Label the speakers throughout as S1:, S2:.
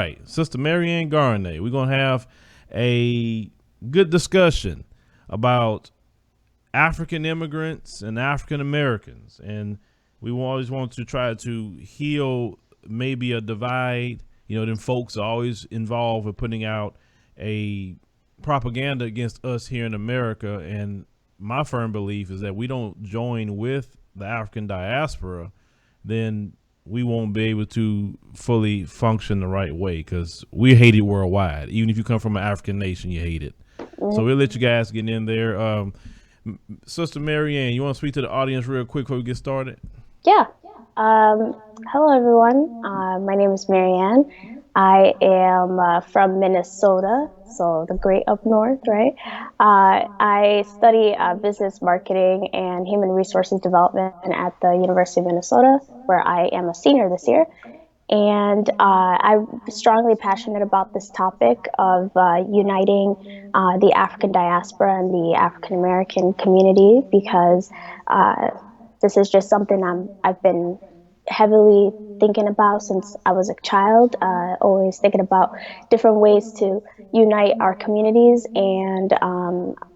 S1: Right, Sister Maryann Garane, we're gonna have a good discussion about African immigrants and African Americans, and we always want to try to heal maybe a divide. Them folks are always involved with putting out a propaganda against us here in America, and my firm belief is that we don't join with the African diaspora, then we won't be able to fully function the right way, because we hate it worldwide. Even if you come from an African nation, you hate it. So we'll let you guys get in there. Sister Maryann, you want to speak to the audience real quick before we get started?
S2: Yeah. Hello, everyone. My name is MaryAn. I am from Minnesota, so the great up north, right? I study business marketing and human resources development at the University of Minnesota, where I am a senior this year. And I'm strongly passionate about this topic of uniting the African diaspora and the African American community, because this is just something I've been heavily thinking about since I was a child, always thinking about different ways to unite our communities. And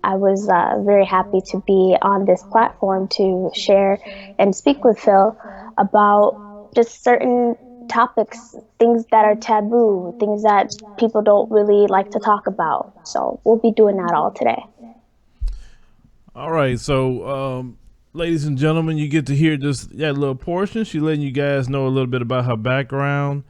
S2: I was very happy to be on this platform to share and speak with Phil about just certain topics, things that are taboo, things that people don't really like to talk about. So we'll be doing that all today.
S1: All right, so ladies and gentlemen, you get to hear just that little portion. She's letting you guys know a little bit about her background.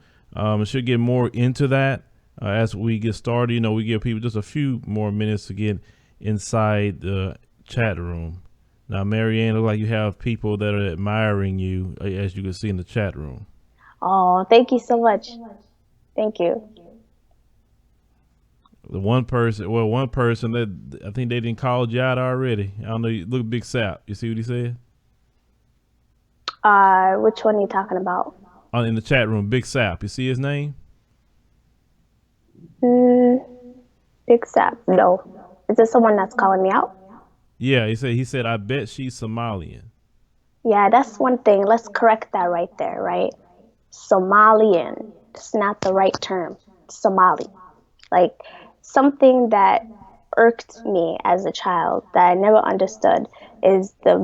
S1: She'll get more into that as we get started. We give people just a few more minutes to get inside the chat room. Now, Maryann, look like you have people that are admiring you, as you can see in the chat room.
S2: Oh, thank you so much. Thank you.
S1: The one person that I think they didn't call you out already. I don't know. You look big sap. You see what he said?
S2: Which one are you talking about?
S1: In the chat room, Big Sap. You see his name?
S2: Big Sap. No. Is this someone that's calling me out?
S1: Yeah, he said I bet she's Somalian.
S2: Yeah, that's one thing. Let's correct that right there, right? Somalian. It's not the right term. Somali. Like, something that irked me as a child that I never understood is the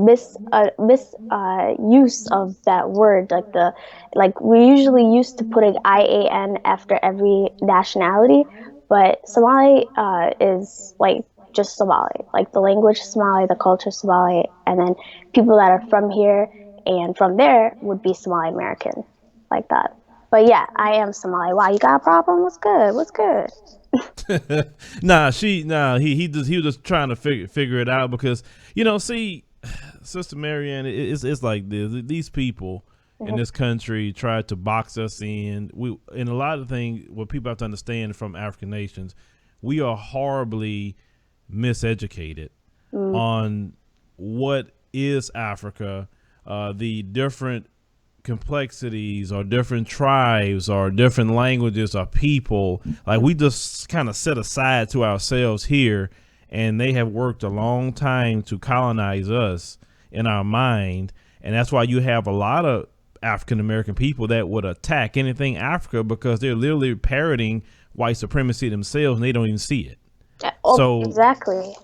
S2: misuse of that word. Like we usually used to put an IAN after every nationality, but Somali is like just Somali, like the language Somali, the culture Somali, and then people that are from here and from there would be Somali American, like that. But yeah, I am Somali. Wow, you got a problem? What's good? What's good?
S1: He was just trying to figure it out, because see, Sister Maryann, it's like this. These people in this country try to box us in. And a lot of things what people have to understand from African nations, we are horribly miseducated on what is Africa, the different complexities or different tribes or different languages or people. Like, we just kind of set aside to ourselves here, and they have worked a long time to colonize us in our mind. And that's why you have a lot of African American people that would attack anything Africa, because they're literally parroting white supremacy themselves, and they don't even see it.
S2: Exactly.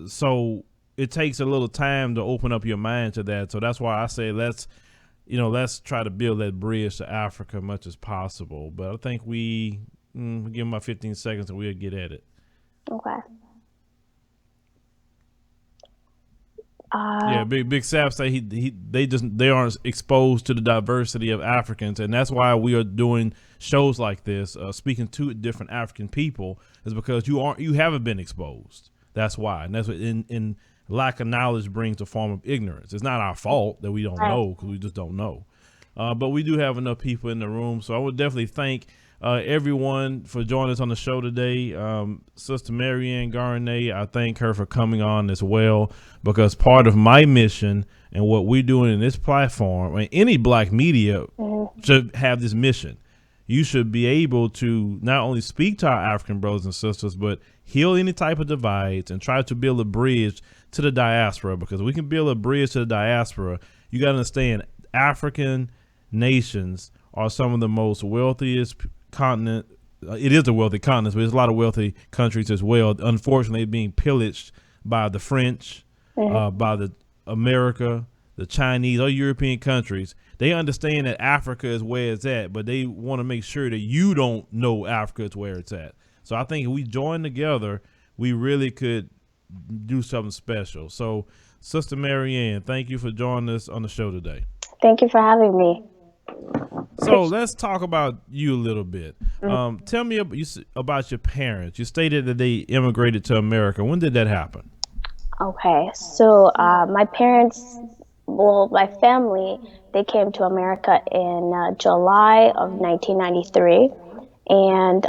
S1: So it takes a little time to open up your mind to that. So that's why I say let's try to build that bridge to Africa as much as possible. But I think we give them about 15 seconds and we'll get at it.
S2: Okay.
S1: Yeah, Big Sap say they aren't exposed to the diversity of Africans, and that's why we are doing shows like this, speaking to different African people, is because you haven't been exposed. That's why, and that's what in lack of knowledge brings a form of ignorance. It's not our fault that we don't know, because we just don't know. But we do have enough people in the room, so I would definitely thank everyone for joining us on the show today. Sister Maryann Garane, I thank her for coming on as well, because part of my mission and what we're doing in this platform, and any black media should have this mission. You should be able to not only speak to our African brothers and sisters, but heal any type of divides and try to build a bridge to the diaspora, because we can build a bridge to the diaspora. You got to understand, African nations are some of the most wealthiest continent. It is a wealthy continent, but there's a lot of wealthy countries as well. Unfortunately, being pillaged by the French, by the America, the Chinese, or European countries. They understand that Africa is where it's at, but they want to make sure that you don't know Africa is where it's at. So I think if we join together, we really could do something special. So, Sister Maryann, thank you for joining us on the show today.
S2: Thank you for having me.
S1: So let's talk about you a little bit. Tell me about your parents. You stated that they immigrated to America. When did that happen?
S2: Okay, so my parents, well, my family, they came to America in July of 1993. And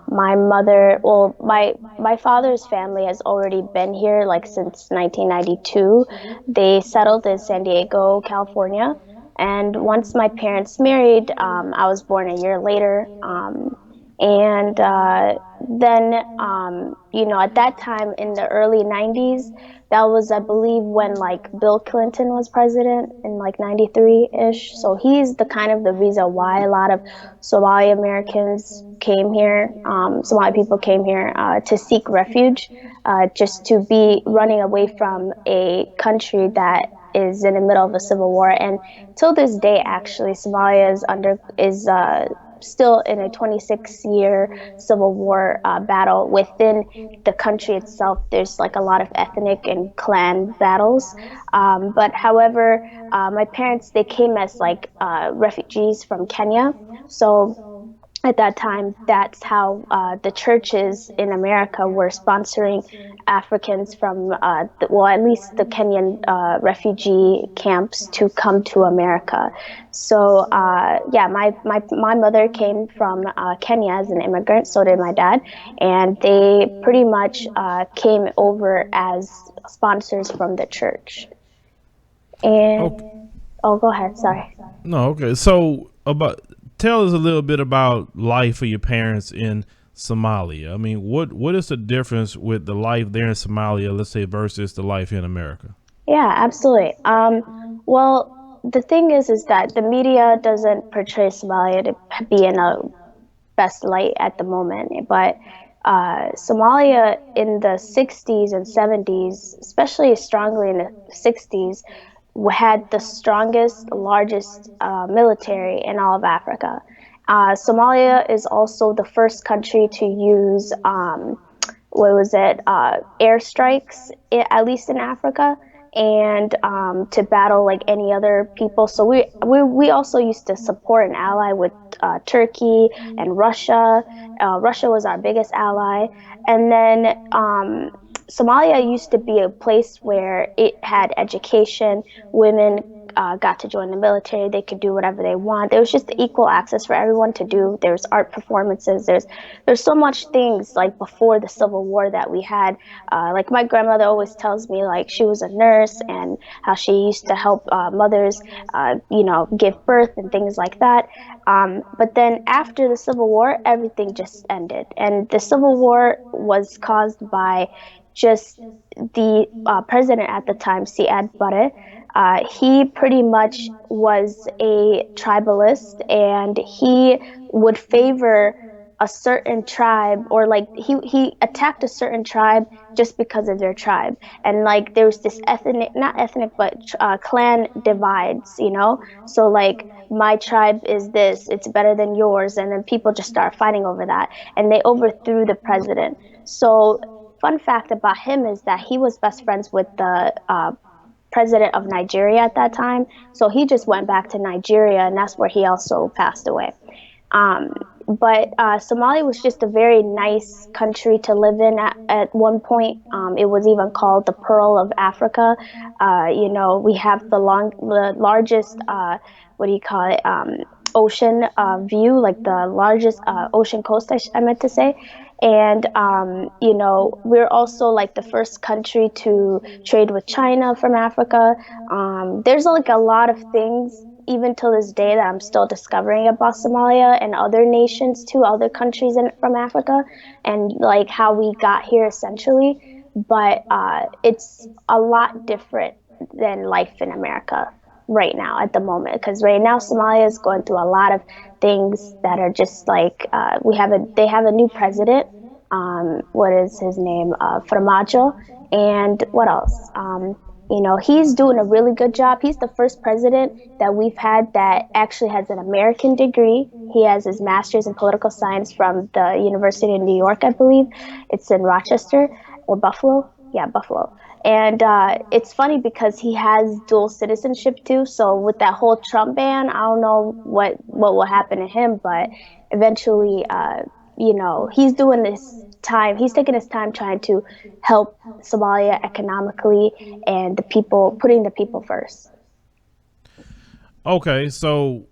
S2: my mother, well, my father's family has already been here like since 1992. They settled in San Diego, California. And once my parents married, I was born a year later. And then, at that time in the early 90s, that was, I believe, when like Bill Clinton was president in like 93-ish. So he's the kind of the reason why a lot of Somali Americans came here, Somali people came here to seek refuge, just to be running away from a country that is in the middle of a civil war. And till this day, actually, Somalia is still in a 26-year civil war battle. Within the country itself, there's like a lot of ethnic and clan battles. But however, my parents, they came as like refugees from Kenya. So at that time, that's how the churches in America were sponsoring Africans from, at least the Kenyan refugee camps to come to America. So, my mother came from Kenya as an immigrant, so did my dad, and they pretty much came over as sponsors from the church. And, go ahead, sorry.
S1: No, okay. So, tell us a little bit about life for your parents in Somalia. I mean, what is the difference with the life there in Somalia, let's say, versus the life in America?
S2: Yeah, absolutely. Well, the thing is that the media doesn't portray Somalia to be in a best light at the moment, but Somalia in the 60s and 70s, especially strongly in the 60s, had the strongest, largest military in all of Africa. Somalia is also the first country to use, airstrikes, at least in Africa, and to battle like any other people. So we also used to support and ally with Turkey and Russia. Russia was our biggest ally. And then Somalia used to be a place where it had education. Women got to join the military. They could do whatever they want. There was just equal access for everyone to do. There's art performances. There's so much things like before the Civil War that we had. Like my grandmother always tells me, like she was a nurse and how she used to help mothers, give birth and things like that. But then after the Civil War, everything just ended, and the Civil War was caused by just the president at the time, Siad Barre. He pretty much was a tribalist, and he would favor a certain tribe, or like he attacked a certain tribe just because of their tribe. And like there was this not ethnic, but clan divides, So like my tribe is this, it's better than yours, and then people just start fighting over that, and they overthrew the president. So fun fact about him is that he was best friends with the president of Nigeria at that time. So he just went back to Nigeria, and that's where he also passed away. But Somalia was just a very nice country to live in at one point. It was even called the Pearl of Africa. We have the largest, ocean view, like the largest ocean coast, I meant to say. And, we're also like the first country to trade with China from Africa. There's like a lot of things, even till this day, that I'm still discovering about Somalia and other nations too, other countries from Africa, and like how we got here essentially. But it's a lot different than life in America. right now at the moment, because right now Somalia is going through a lot of things that are just like they have a new president. What is his name? Farmajo, and what else? He's doing a really good job. He's the first president that we've had that actually has an American degree. He has his master's in political science from the University of New York, I believe. It's in Rochester or Buffalo. Yeah, Buffalo. And it's funny because he has dual citizenship too. So with that whole Trump ban, I don't know what will happen to him, but eventually, he's doing this time. He's taking his time trying to help Somalia economically and putting the people first.
S1: Okay, so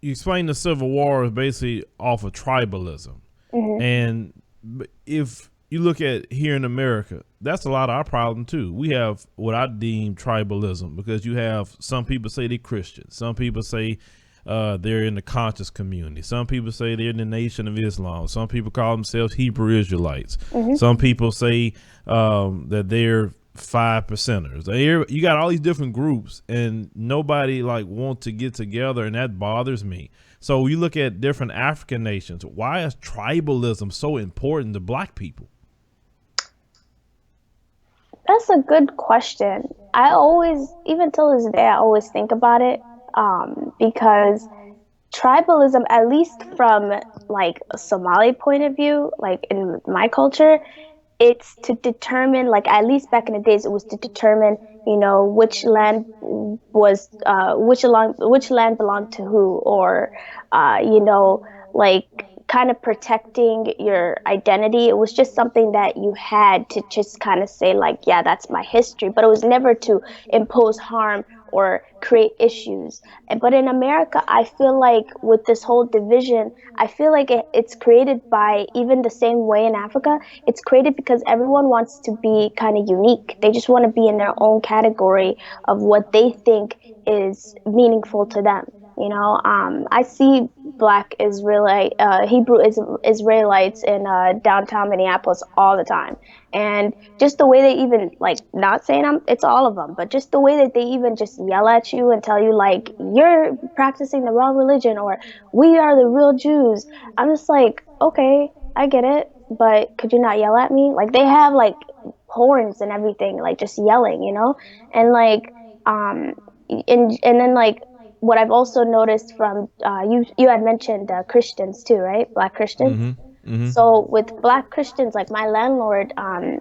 S1: you explained the Civil War is basically off of tribalism, and if you look at here in America, that's a lot of our problem too. We have what I deem tribalism, because you have some people say they're Christian, some people say they're in the conscious community, some people say they're in the Nation of Islam, some people call themselves Hebrew Israelites, some people say that they're 5%ers. You got all these different groups, and nobody like want to get together, and that bothers me. So you look at different African nations. Why is tribalism so important to Black people?
S2: That's a good question. I always, even till this day, I always think about it, because tribalism, at least from like a Somali point of view, like in my culture, it's to determine, like at least back in the days, it was to determine, which land which land belonged to who, or like kind of protecting your identity. It was just something that you had to just kind of say like, yeah, that's my history, but it was never to impose harm or create issues. But in America, I feel like with this whole division, I feel like it's created by, even the same way in Africa, it's created because everyone wants to be kind of unique. They just want to be in their own category of what they think is meaningful to them. I see Black Hebrew Israelites in downtown Minneapolis all the time, and just the way they even, like, not saying it's all of them, but just the way that they even just yell at you and tell you like you're practicing the wrong religion, or we are the real Jews. I'm just like, okay, I get it, but could you not yell at me? Like, they have like horns and everything, like just yelling, and like and then like what I've also noticed from you had mentioned Christians too, right? Black Christians. So with Black Christians, like my landlord,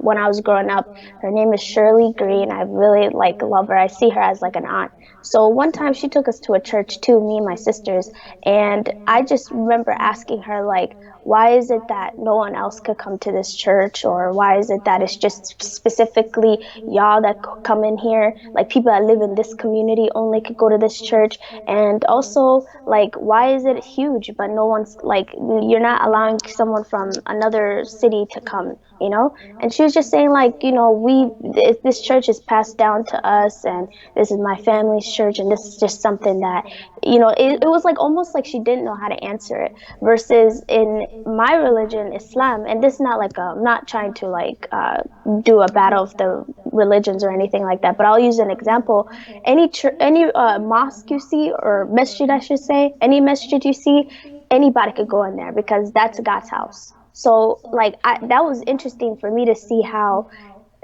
S2: when I was growing up, her name is Shirley Green. I really like love her. I see her as like an aunt. So one time she took us to a church too, me and my sisters, and I just remember asking her like, why is it that no one else could come to this church, or why is it that it's just specifically y'all that come in here, like people that live in this community only could go to this church? And also, like, why is it huge but no one's, like, you're not allowing someone from another city to come, and she was just saying like, this church is passed down to us, and this is my family's church, and this is just something that, it was like almost like she didn't know how to answer it. Versus in my religion, Islam, and this is not like I'm not trying to like do a battle of the religions or anything like that, but I'll use an example. Any mosque you see, or masjid I should say, any masjid you see, anybody could go in there because that's God's house. So like that was interesting for me to see how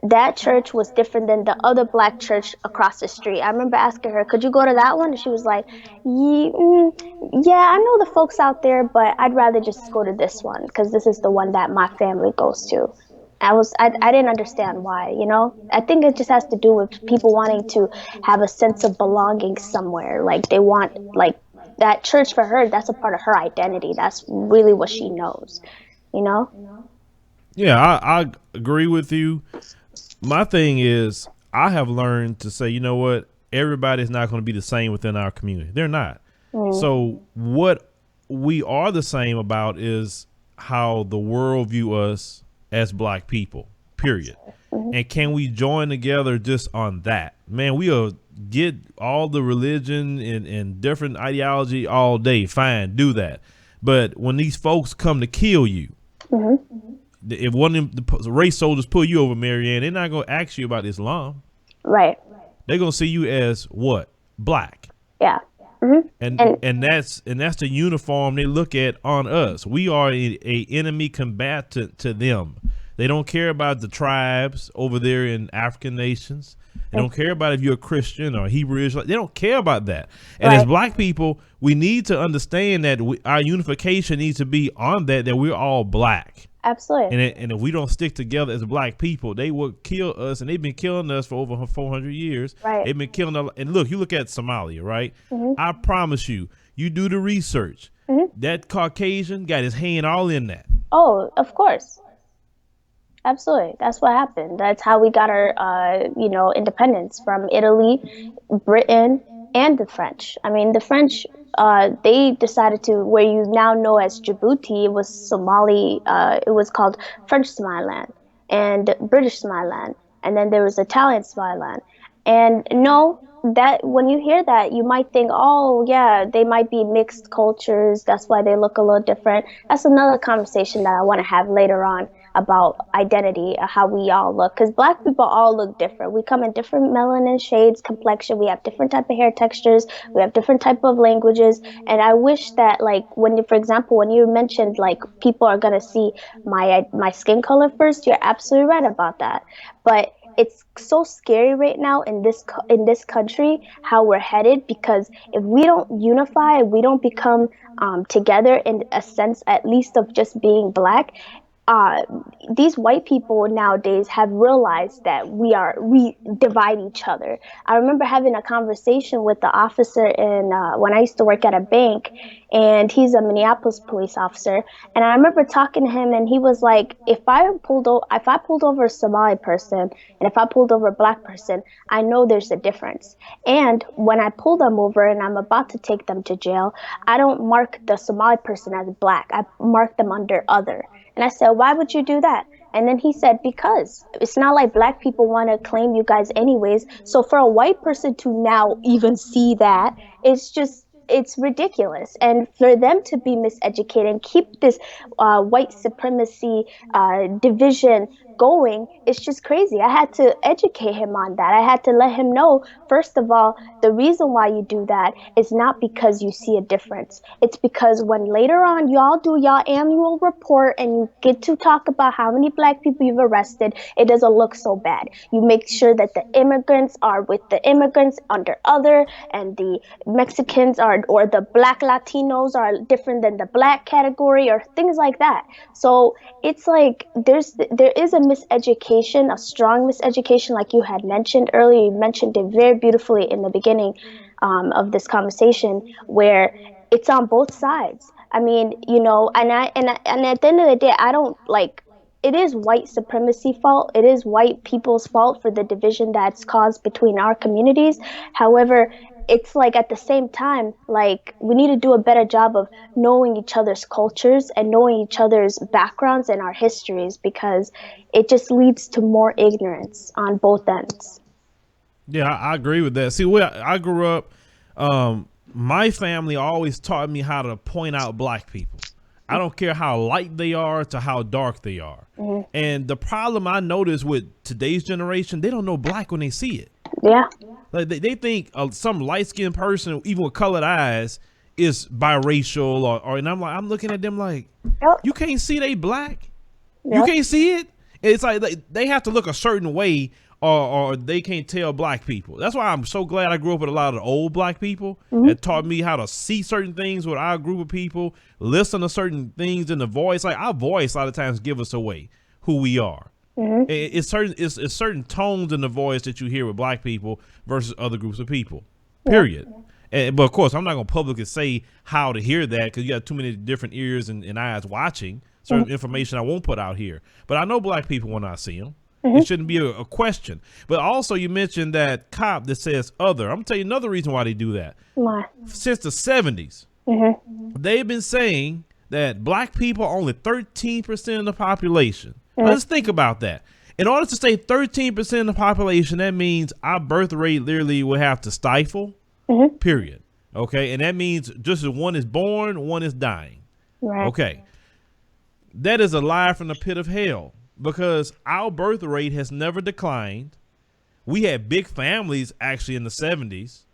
S2: that church was different than the other Black church across the street. I remember asking her, could you go to that one? And she was like, yeah, I know the folks out there, but I'd rather just go to this one because this is the one that my family goes to. I didn't understand why, I think it just has to do with people wanting to have a sense of belonging somewhere. Like they want, like, that church for her, that's a part of her identity. That's really what she knows,
S1: Yeah, I agree with you. My thing is, I have learned to say, you know what, everybody's not going to be the same within our community. They're not. So what we are the same about is how the world view us as Black people, period. And can we join together just on that? Man, we'll get all the religion and different ideology all day. Fine, do that. But when these folks come to kill you, if one of the race soldiers pull you over, MaryAn, they're not going to ask you about Islam.
S2: Right.
S1: They're going to see you as what?
S2: black. Yeah. Mm-hmm.
S1: And that's the uniform they look at on us. We are a enemy combatant to them. They don't care about the tribes over there in African nations. They don't care about if you're a Christian or Hebrew Israelite. They don't care about that. And as black people, we need to understand that our unification needs to be on that we're all black.
S2: Absolutely.
S1: And if we don't stick together as black people, they will kill us. And they've been killing us for over 400 years.
S2: Right.
S1: They've been killing us. And look, you look at Somalia, right?
S2: Mm-hmm.
S1: I promise you do the research. Mm-hmm. That Caucasian got his hand all in that.
S2: Oh, of course. Absolutely. That's what happened. That's how we got our, independence from Italy, Britain, and the French. I mean, the French, they decided to, where you now know as Djibouti, it was Somali, it was called French Somaliland and British Somaliland. And then there was Italian Somaliland. And no, that when you hear that, you might think, oh, yeah, they might be mixed cultures. That's why they look a little different. That's another conversation that I want to have later on about identity, how we all look, because black people all look different. We come in different melanin shades, complexion. We have different type of hair textures. We have different type of languages. And I wish that, for example, when you mentioned people are gonna see my skin color first, you're absolutely right about that. But it's so scary right now in this country how we're headed, because if we don't unify, we don't become together in a sense, at least of just being black. These white people nowadays have realized that we divide each other. I remember having a conversation with the officer when I used to work at a bank, and he's a Minneapolis police officer. And I remember talking to him, and he was like, if I pulled over a Somali person and if I pulled over a black person, I know there's a difference. And when I pull them over and I'm about to take them to jail, I don't mark the Somali person as black. I mark them under other. And I said, why would you do that? And then he said, because it's not like black people want to claim you guys anyways. So for a white person to now even see that, it's ridiculous. And for them to be miseducated and keep this white supremacy division going, it's just crazy. I had to educate him on that. I had to let him know, first of all, the reason why you do that is not because you see a difference. It's because when later on y'all do y'all annual report and you get to talk about how many black people you've arrested, it doesn't look so bad. You make sure that the immigrants are with the immigrants under other, and the Mexicans or the black Latinos are different than the black category, or things like that. So it's like there is a miseducation, a strong miseducation, like you had mentioned earlier. You mentioned it very beautifully in the beginning of this conversation, where it's on both sides. I mean, and at the end of the day, I don't it is white supremacy fault. It is white people's fault for the division that's caused between our communities. However, it's at the same time, we need to do a better job of knowing each other's cultures and knowing each other's backgrounds and our histories, because it just leads to more ignorance on both ends.
S1: Yeah, I agree with that. See, I grew up, my family always taught me how to point out black people. I don't care how light they are to how dark they are. Mm-hmm. And the problem I notice with today's generation, they don't know black when they see it.
S2: Yeah.
S1: They think some light-skinned person, even with colored eyes, is biracial, and I'm looking at them like, yep. You can't see they black. Yep. You can't see it. It's like they have to look a certain way, or they can't tell black people. That's why I'm so glad I grew up with a lot of the old black people that taught me how to see certain things with our group of people, listen to certain things in the voice. Like our voice a lot of times give us away who we are. Mm-hmm. It's certain tones in the voice that you hear with black people versus other groups of people, period. Yeah. But of course, I'm not going to publicly say how to hear that, because you got too many different ears and eyes watching certain information I won't put out here. But I know black people when I see them. Mm-hmm. It shouldn't be a question. But also, you mentioned that cop that says other. I'm going to tell you another reason why they do that. Why? Since the 70s, they've been saying that black people are only 13% of the population. Let's think about that. In order to stay 13% of the population, that means our birth rate literally will have to stifle, period. Okay, and that means just as one is born, one is dying. Right. Okay, that is a lie from the pit of hell, because our birth rate has never declined. We had big families actually in the 70s.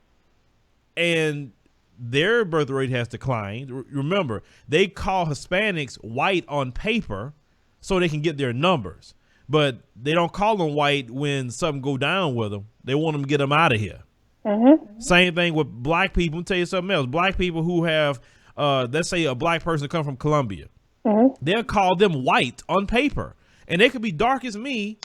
S1: and their birth rate has declined. Remember, they call Hispanics white on paper so they can get their numbers, but they don't call them white when something go down with them. They want them to get them out of here. Same thing with black people. I'll tell you something else. Black people who have, let's say a black person come from Colombia, they'll call them white on paper, and they could be dark as me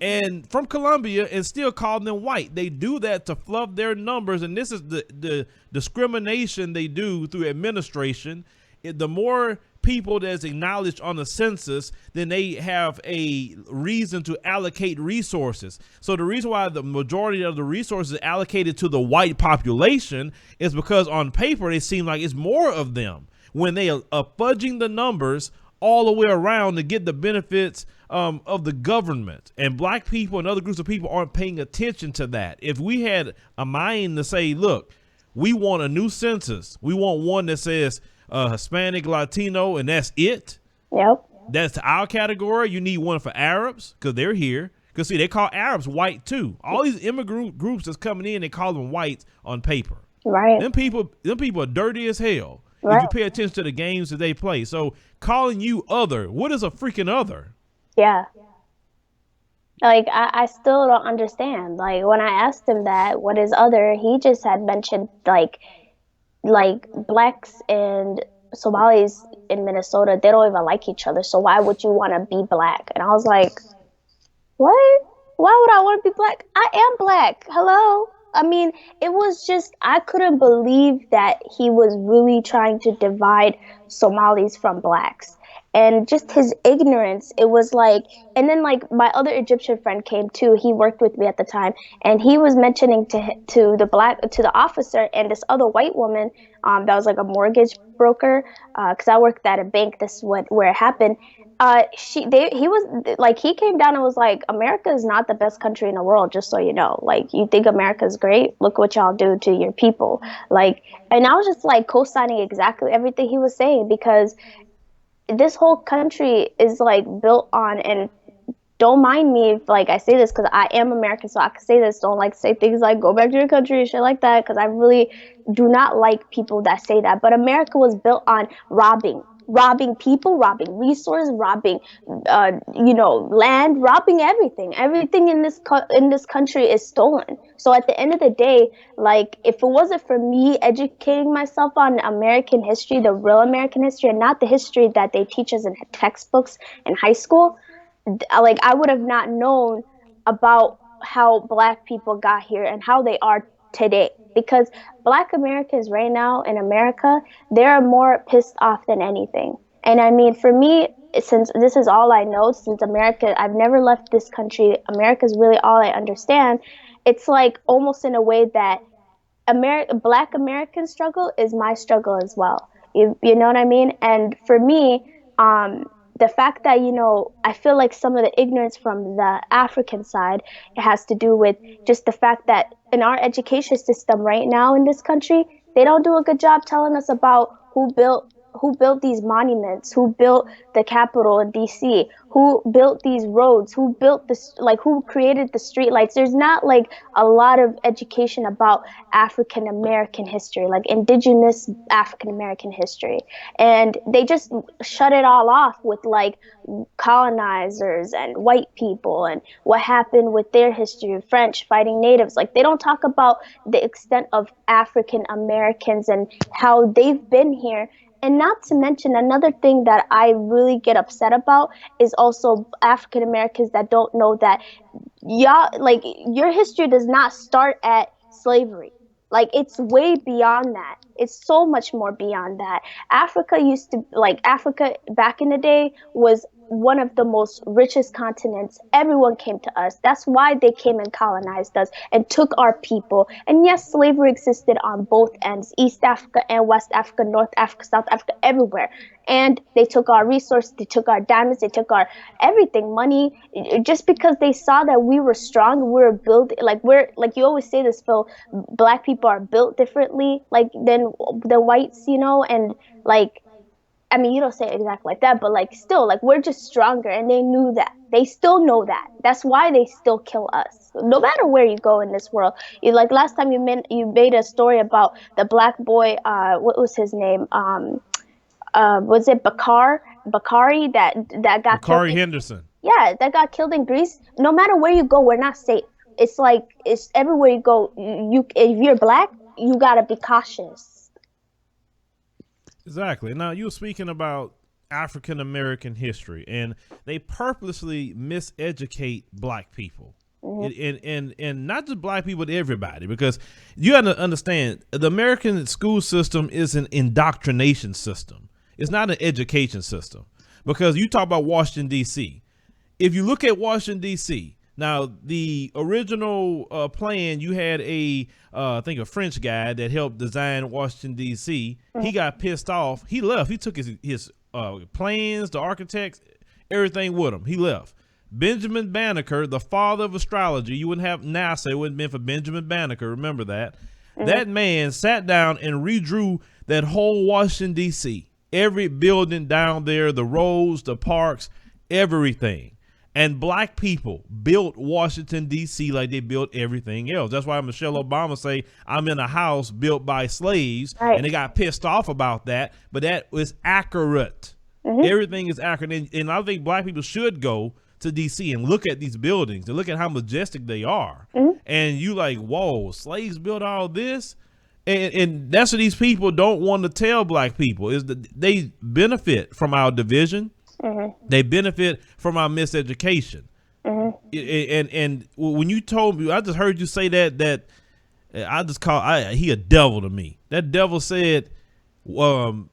S1: and from Colombia and still call them white. They do that to fluff their numbers, and this is the discrimination they do through administration. The more people that's acknowledged on the census, then they have a reason to allocate resources. So the reason why the majority of the resources allocated to the white population is because on paper it seems like it's more of them when they are fudging the numbers all the way around to get the benefits of the government. And black people and other groups of people aren't paying attention to that. If we had a mind to say, look, we want a new census, we want one that says Hispanic, Latino, and that's it.
S2: Yep.
S1: That's our category. You need one for Arabs because they're here. Because see, they call Arabs white too. All these immigrant groups that's coming in, they call them white on paper.
S2: Right.
S1: Them people are dirty as hell.
S2: Right.
S1: If you pay attention to the games that they play. So calling you other, what is a freaking other?
S2: Yeah. Like, I still don't understand. Like, when I asked him that, what is other, he just had mentioned, like blacks and Somalis in Minnesota, they don't even like each other. So why would you want to be black? And I was like, what? Why would I want to be black? I am black. Hello? I mean, it was just, I couldn't believe that he was really trying to divide Somalis from blacks. And just his ignorance, it was like, and then like my other Egyptian friend came too. He worked with me at the time, and he was mentioning to the officer and this other white woman, that was like a mortgage broker, because I worked at a bank. This is where it happened. He came down and was like, America is not the best country in the world, just so you know. Like, you think America is great? Look what y'all do to your people. Like, and I was just like co-signing exactly everything he was saying, because this whole country is like built on, and don't mind me if like I say this because I am American, so I can say this. Don't like say things like go back to your country and shit like that, because I really do not like people that say that. But America was built on robbing people, robbing resources, robbing land, robbing everything. Everything in this country is stolen. So at the end of the day, like, if it wasn't for me educating myself on American history, the real American history, and not the history that they teach us in textbooks in high school, like, I would have not known about how black people got here and how they are today. Because black Americans right now in America, they're more pissed off than anything. And I mean, for me, since this is all I know, since America, I've never left this country, America's really all I understand. It's like almost in a way that black American struggle is my struggle as well. You know what I mean? And for me, the fact that, I feel like some of the ignorance from the African side, it has to do with just the fact that in our education system right now in this country, they don't do a good job telling us about who built these monuments, who built the Capitol in DC, who built these roads, who built this, like, who created the street lights. There's not like a lot of education about African American history, like indigenous African American history. And they just shut it all off with like colonizers and white people and what happened with their history, French fighting natives. Like, they don't talk about the extent of African Americans and how they've been here. And not to mention, another thing that I really get upset about is also African Americans that don't know that your history does not start at slavery. Like, it's way beyond that. It's so much more beyond that. Africa back in the day was one of the most richest continents. Everyone came to us. That's why they came and colonized us and took our people. And yes, slavery existed on both ends, East Africa and West Africa, North Africa, South Africa, everywhere. And they took our resources, they took our diamonds, they took our everything, money, just because they saw that we were strong, we were built, like you always say this, Phil, black people are built differently, like than the whites, and like, I mean, you don't say it exactly like that, but like still, like we're just stronger, and they knew that. They still know that. That's why they still kill us, no matter where you go in this world. You like last time you made a story about the black boy. What was his name? Was it Bakari that got killed?
S1: Bakari Henderson.
S2: Yeah, that got killed in Greece. No matter where you go, we're not safe. It's like it's everywhere you go. You if you're black, you gotta be cautious.
S1: Exactly. Now you were speaking about African American history, and they purposely miseducate black people. And not just black people, but everybody, because you got to understand the American school system is an indoctrination system. It's not an education system, because you talk about Washington D.C. If you look at Washington D.C. now, the original plan, you had I think a French guy that helped design Washington D.C. He got pissed off. He left. He took his plans, the architects, everything with him. He left. Benjamin Banneker, the father of astrology, you wouldn't have NASA, it wouldn't have been for Benjamin Banneker. Remember that. That man sat down and redrew that whole Washington, D.C. Every building down there, the roads, the parks, everything. And black people built Washington, D.C. like they built everything else. That's why Michelle Obama say, I'm in a house built by slaves. Right. And they got pissed off about that. But that was accurate. Everything is accurate. And I think black people should go to D.C. and look at these buildings and look at how majestic they are. And you like, whoa, slaves built all this? And that's what these people don't want to tell black people, is that they benefit from our division. They benefit from our miseducation. And when you told me, I just heard you say that I just he a devil to me. That devil said, well,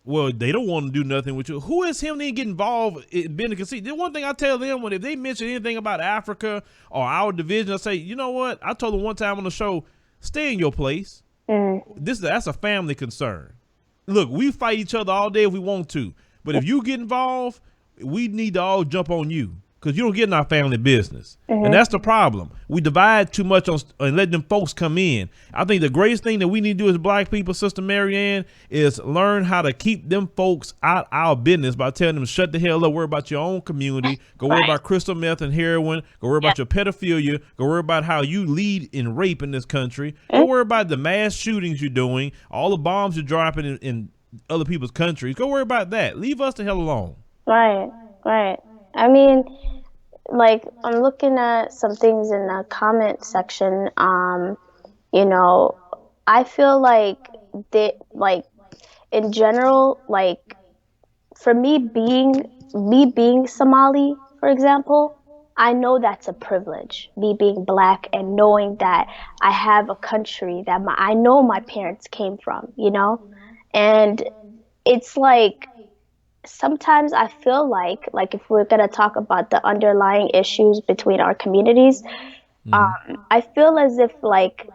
S1: they don't want to do nothing with you. Who is him to get involved in being a conceit? The one thing I tell them, if they mention anything about Africa or our division, I say, you know what? I told them one time on the show, stay in your place. That's a family concern. Look, we fight each other all day if we want to, but if you get involved, we need to all jump on you, because you don't get in our family business. And that's the problem. We divide too much and let them folks come in. I think the greatest thing that we need to do as black people, Sister MaryAn, is learn how to keep them folks out our business by telling them, shut the hell up, worry about your own community, go worry about crystal meth and heroin, go worry about your pedophilia, go worry about how you lead in rape in this country, go worry about the mass shootings you're doing, all the bombs you're dropping in other people's countries, go worry about that. Leave us the hell alone. Right.
S2: I mean, like, I'm looking at some things in the comment section. You know, I feel like in general, like, for me being Somali, for example, I know that's a privilege, me being black and knowing that I have a country that I know my parents came from, you know? And it's like, sometimes I feel like if we're going to talk about the underlying issues between our communities, I feel as if like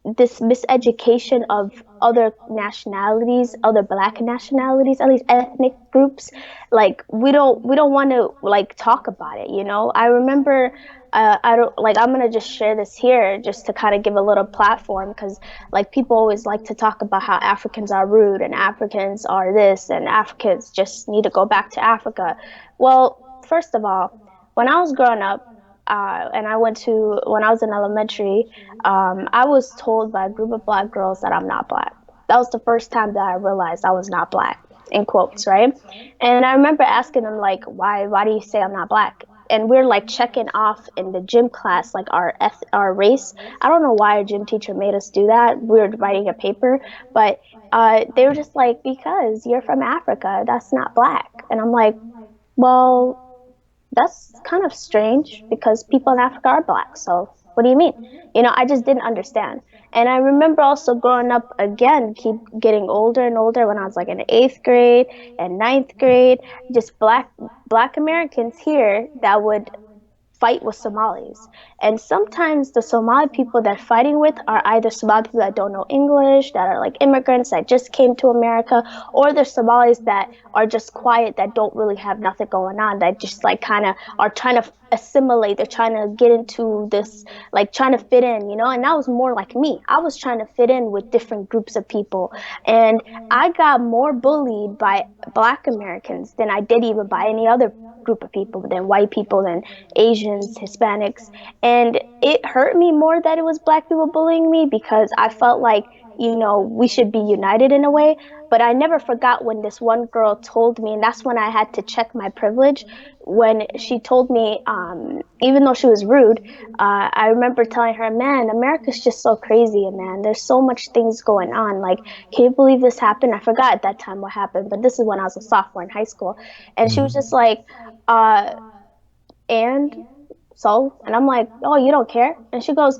S2: this miseducation of other nationalities, other black nationalities, at least ethnic groups, like we don't want to like talk about it, you know? I remember I'm gonna just share this here just to kind of give a little platform, because like people always like to talk about how Africans are rude and Africans are this and Africans just need to go back to Africa. Well, first of all, when I was growing up, and when I was in elementary, I was told by a group of black girls that I'm not black. That was the first time that I realized I was not black, in quotes, right? And I remember asking them, like, why do you say I'm not black? And we're like checking off in the gym class, like our race. I don't know why our gym teacher made us do that. We were writing a paper, but they were just like, because you're from Africa, that's not black. And I'm like, well, that's kind of strange because people in Africa are black. So what do you mean? You know, I just didn't understand. And I remember also growing up again, keep getting older and older when I was like in 8th grade and 9th grade, just black Americans here that would fight with Somalis. And sometimes the Somali people they're fighting with are either Somali people that don't know English, that are like immigrants that just came to America, or they're Somalis that are just quiet, that don't really have nothing going on, that just like kind of are trying to assimilate. They're trying to get into this, like trying to fit in, you know? And that was more like me. I was trying to fit in with different groups of people. And I got more bullied by Black Americans than I did even by any other group of people, than white people, than Asians, Hispanics. And it hurt me more that it was Black people bullying me, because I felt like, you know, we should be united in a way. But I never forgot when this one girl told me, and that's when I had to check my privilege. When she told me, even though she was rude, I remember telling her, man, America's just so crazy, man. There's so much things going on. Like, can you believe this happened? I forgot at that time what happened, but this is when I was a sophomore in high school. And she was just like, uh, and so? And I'm like, oh, you don't care? And she goes,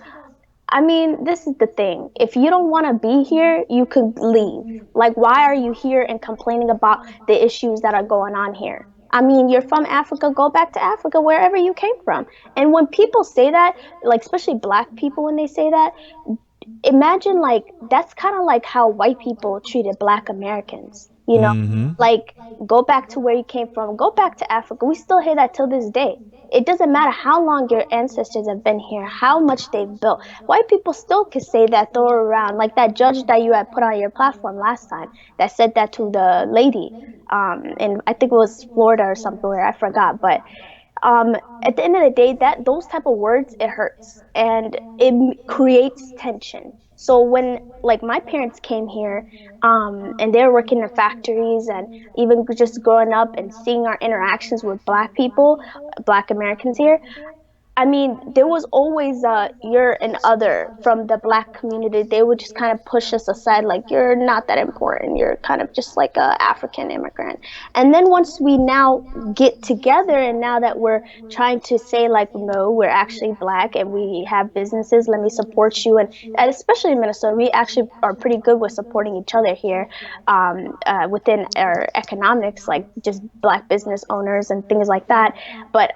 S2: I mean, this is the thing. If you don't want to be here, you could leave. Like, why are you here and complaining about the issues that are going on here? I mean, you're from Africa, go back to Africa, wherever you came from. And when people say that, like, especially Black people, when they say that, imagine like that's kind of like how white people treated Black Americans, you know?
S1: Mm-hmm.
S2: Like, go back to where you came from, go back to Africa. We still hear that till this day. It doesn't matter how long your ancestors have been here, how much they've built. White people still can say that, throw around, like that judge that you had put on your platform last time that said that to the lady, and I think it was Florida or somewhere, I forgot. But at the end of the day, that those type of words, it hurts and it creates tension. So when like my parents came here, and they were working in factories, and even just growing up and seeing our interactions with Black people, Black Americans here, I mean, there was always a you're an other from the Black community. They would just kind of push us aside, like you're not that important. You're kind of just like a African immigrant. And then once we now get together, and now that we're trying to say like, no, we're actually Black and we have businesses. Let me support you. And especially in Minnesota, we actually are pretty good with supporting each other here, within our economics, like just Black business owners and things like that. But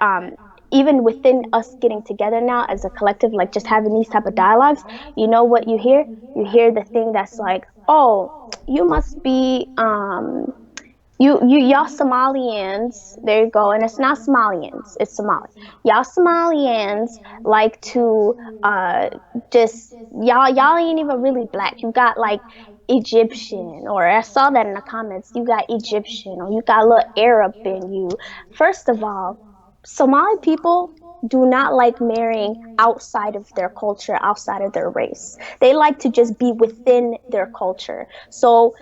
S2: even within us getting together now as a collective, like just having these type of dialogues, you know what you hear? You hear the thing that's like, oh, you must be y'all Somalians, there you go, and it's not Somalians, it's Somali. Y'all Somalians like to just y'all ain't even really Black. You got like Egyptian, or I saw that in the comments. You got Egyptian, or you got a little Arab in you. First of all, Somali people do not like marrying outside of their culture, outside of their race. They like to just be within their culture. So,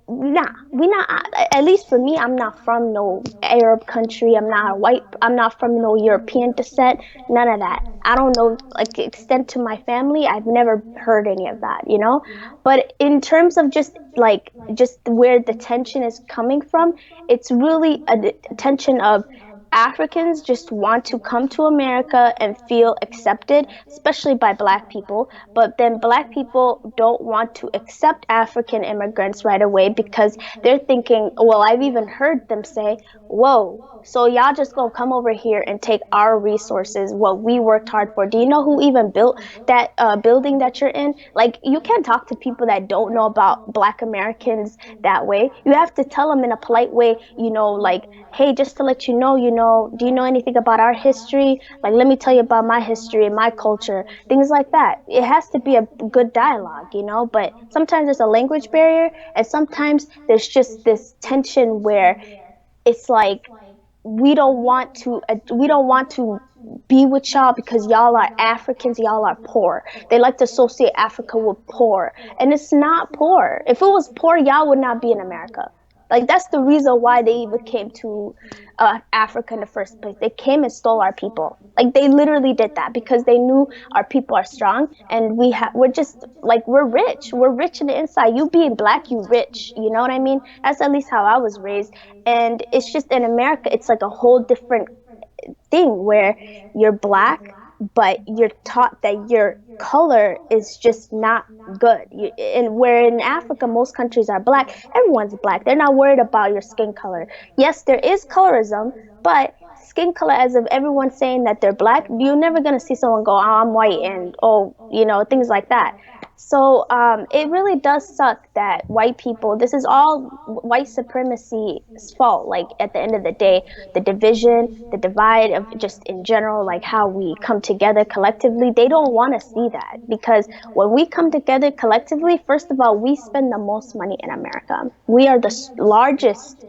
S2: nah, we not. At least for me, I'm not from no Arab country. I'm not a white. I'm not from no European descent. None of that. I don't know, like extent to my family. I've never heard any of that. You know, but in terms of just like just where the tension is coming from, it's really a tension of Africans just want to come to America and feel accepted, especially by Black people. But then Black people don't want to accept African immigrants right away, because they're thinking, well, I've even heard them say, whoa, so y'all just gonna come over here and take our resources, what we worked hard for. Do you know who even built that building that you're in? Like, you can't talk to people that don't know about Black Americans that way. You have to tell them in a polite way, you know, like, hey, just to let you know, do you know anything about our history? Like, let me tell you about my history and my culture, things like that. It has to be a good dialogue, you know, but sometimes there's a language barrier, and sometimes there's just this tension where it's like, we don't want to be with y'all because y'all are Africans, y'all are poor. They like to associate Africa with poor, and it's not poor. If it was poor, y'all would not be in America. Like, that's the reason why they even came to Africa in the first place. They came and stole our people. Like, they literally did that because they knew our people are strong, and we're just like, we're rich. We're rich in the inside. You being Black, you rich. You know what I mean? That's at least how I was raised. And it's just in America, it's like a whole different thing where you're Black, but you're taught that your color is just not good. And where in Africa, most countries are black, everyone's black. They're not worried about your skin color. Yes, there is colorism, but skin color, as of everyone saying that they're black, you're never going to see someone go, oh, I'm white, and oh, things like that. So it really does suck that white people, this is all white supremacy's fault. Like, at the end of the day, the division, the divide of just in general, like how we come together collectively, they don't want to see that, because when we come together collectively, first of all, we spend the most money in America. We are the largest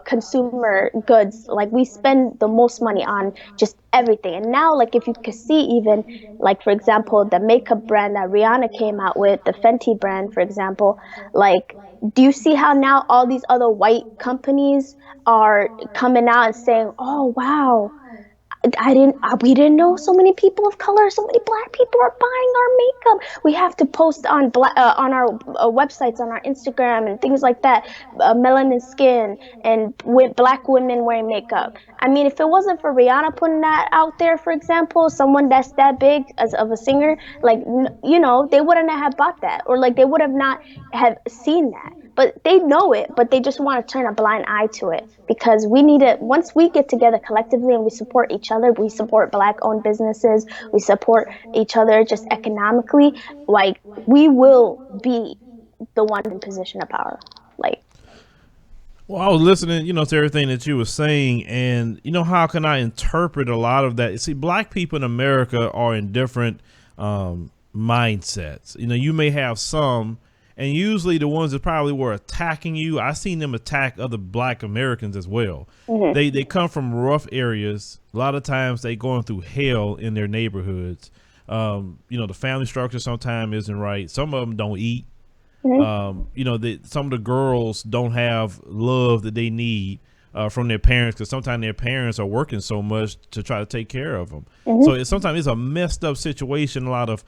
S2: consumer goods. Like, we spend the most money on just everything. And now, like, if you could see, even like, for example, the makeup brand that Rihanna came out with, the Fenty brand, for example, like, do you see how now all these other white companies are coming out and saying, oh wow, we didn't know so many people of color, so many black people are buying our makeup. We have to post on on our websites, on our Instagram and things like that, melanin skin and with black women wearing makeup. I mean, if it wasn't for Rihanna putting that out there, for example, someone that's that big as of a singer, like, they wouldn't have bought that, or like they would have not have seen that. But they know it, but they just want to turn a blind eye to it, because we need it. Once we get together collectively and we support each other, we support black-owned businesses, we support each other just economically, like, we will be the one in position of power. Like,
S1: well, I was listening, to everything that you were saying, and how can I interpret a lot of that? See, black people in America are in different mindsets. You may have some, and usually the ones that probably were attacking you, I seen them attack other black Americans as well.
S2: mm-hmm.
S1: They come from rough areas. A lot of times they going through hell in their neighborhoods. The family structure sometimes isn't right. Some of them don't eat.
S2: Mm-hmm.
S1: Some of the girls don't have love that they need from their parents, because sometimes their parents are working so much to try to take care of them.
S2: Mm-hmm.
S1: So sometimes it's a messed up situation in a lot of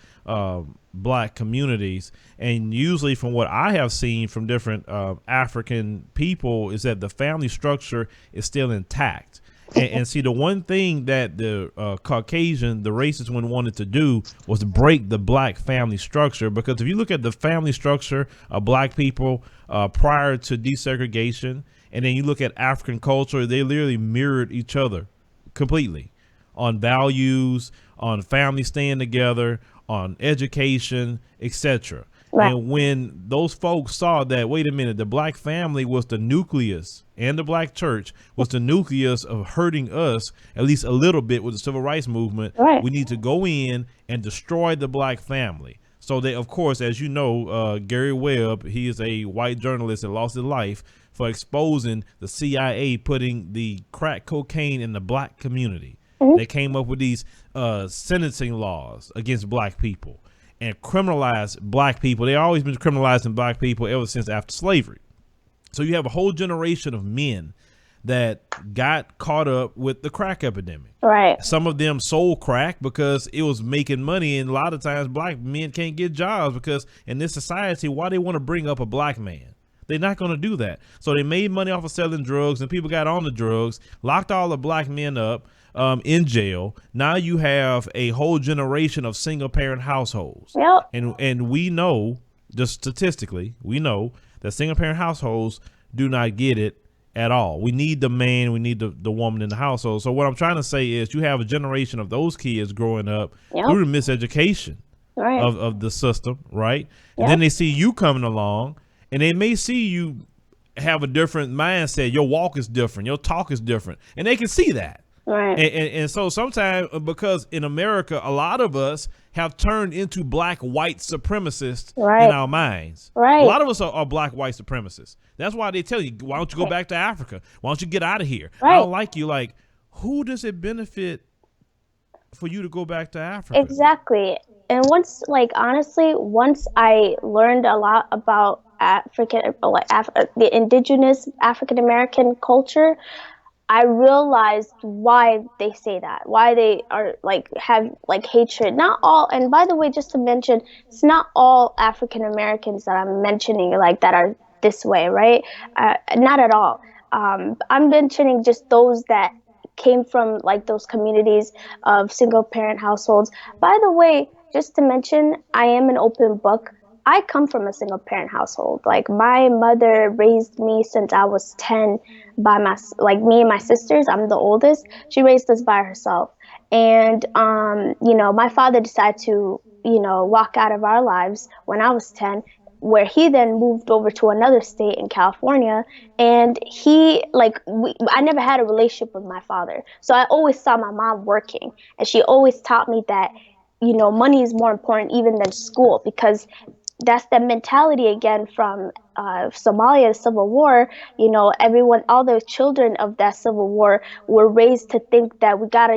S1: black communities. And usually from what I have seen from different African people is that the family structure is still intact. And see, the one thing that the Caucasian, the racist one, wanted to do was break the black family structure. Because if you look at the family structure of black people prior to desegregation, and then you look at African culture, they literally mirrored each other completely on values, on family staying together, on education, etc.
S2: Right.
S1: And when those folks saw that, wait a minute, the black family was the nucleus, and the black church was the nucleus of hurting us at least a little bit with the civil rights movement,
S2: Right.
S1: we need to go in and destroy the black family. So they, of course, as you know, Gary Webb, he is a white journalist that lost his life for exposing the CIA putting the crack cocaine in the black community.
S2: Mm-hmm.
S1: They came up with these sentencing laws against black people and criminalized black people. They always been criminalizing black people ever since after slavery. So you have a whole generation of men that got caught up with the crack epidemic.
S2: Right.
S1: Some of them sold crack because it was making money, and a lot of times black men can't get jobs because in this society, why they want to bring up a black man? They're not going to do that. So they made money off of selling drugs, and people got on the drugs, locked all the black men up in jail. Now you have a whole generation of single parent households.
S2: Yep.
S1: And we know, just statistically, we know that single parent households do not get it at all. We need the man, we need the woman in the household. So what I'm trying to say is you have a generation of those kids growing up through the miseducation of the system, right? And then they see you coming along, and they may see you have a different mindset. Your walk is different, your talk is different, and they can see that.
S2: Right.
S1: And so sometimes, because in America, a lot of us have turned into black white supremacists in our minds.
S2: Right.
S1: A lot of us are black white supremacists. That's why they tell you, why don't you go back to Africa? Why don't you get out of here?
S2: Right.
S1: I don't like you. Like, who does it benefit for you to go back to Africa?
S2: Exactly. And once I learned a lot about the indigenous African American culture, I realized why they say that, why they are have hatred. Not all, and by the way, just to mention, it's not all African Americans that I'm mentioning that are this way, right? Not at all. I'm mentioning just those that came from like those communities of single parent households. By the way, just to mention, I am an open book. I come from a single parent household. Like my mother raised me since I was 10 by like me and my sisters. I'm the oldest. She raised us by herself. And my father decided to, walk out of our lives when I was 10, where he then moved over to another state in California. And I never had a relationship with my father. So I always saw my mom working, and she always taught me that, money is more important even than school, because that's the mentality again from Somalia Civil War. Everyone, all the children of that civil war were raised to think that we gotta,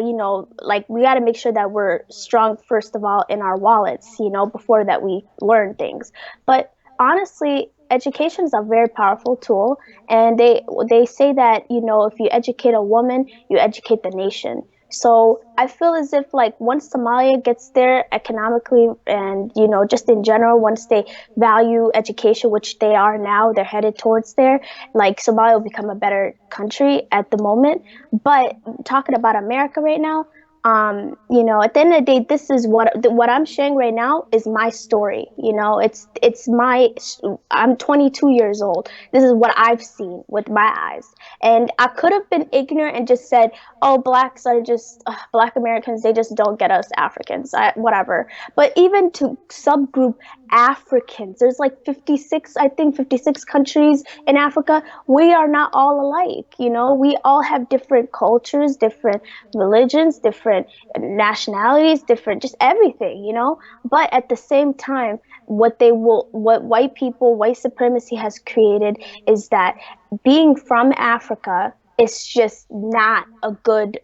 S2: we gotta make sure that we're strong first of all in our wallets, before that we learn things. But honestly, education is a very powerful tool, and they say that if you educate a woman, you educate the nation. So I feel as if like once Somalia gets there economically and just in general, once they value education, which they are now, they're headed towards there, like Somalia will become a better country at the moment. But talking about America right now, at the end of the day, this is what I'm sharing right now is my story. It's my, I'm 22 years old. This is what I've seen with my eyes. And I could have been ignorant and just said, oh, blacks are just black Americans, they just don't get us Africans, whatever. But even to subgroup Africans, there's like 56, I think 56 countries in Africa. We are not all alike. We all have different cultures, different religions, different nationalities, different just everything. But at the same time, what white supremacy has created is that being from Africa is just not a good,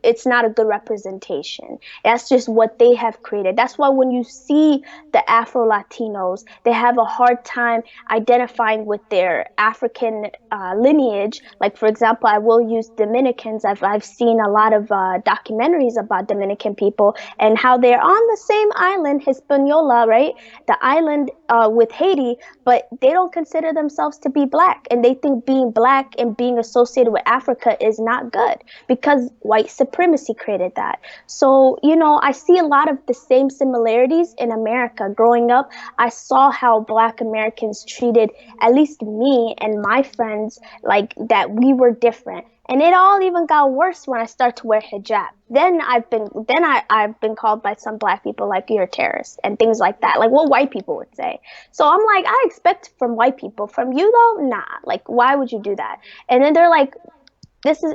S2: it's not a good representation. That's just what they have created. That's why when you see the Afro Latinos, they have a hard time identifying with their African lineage. Like, for example, I will use Dominicans. I've seen a lot of documentaries about Dominican people and how they're on the same island, Hispaniola, right? The island with Haiti, but they don't consider themselves to be black. And they think being black and being associated with Africa is not good because white supremacy created that. So, I see a lot of the same similarities in America. Growing up, I saw how black Americans treated at least me and my friends like that we were different. And it all even got worse when I started to wear hijab. Then I've been called by some black people like you're a terrorist and things like that, like what white people would say. So I'm like, I expect from white people. From you though, nah. Like, why would you do that? And then they're like,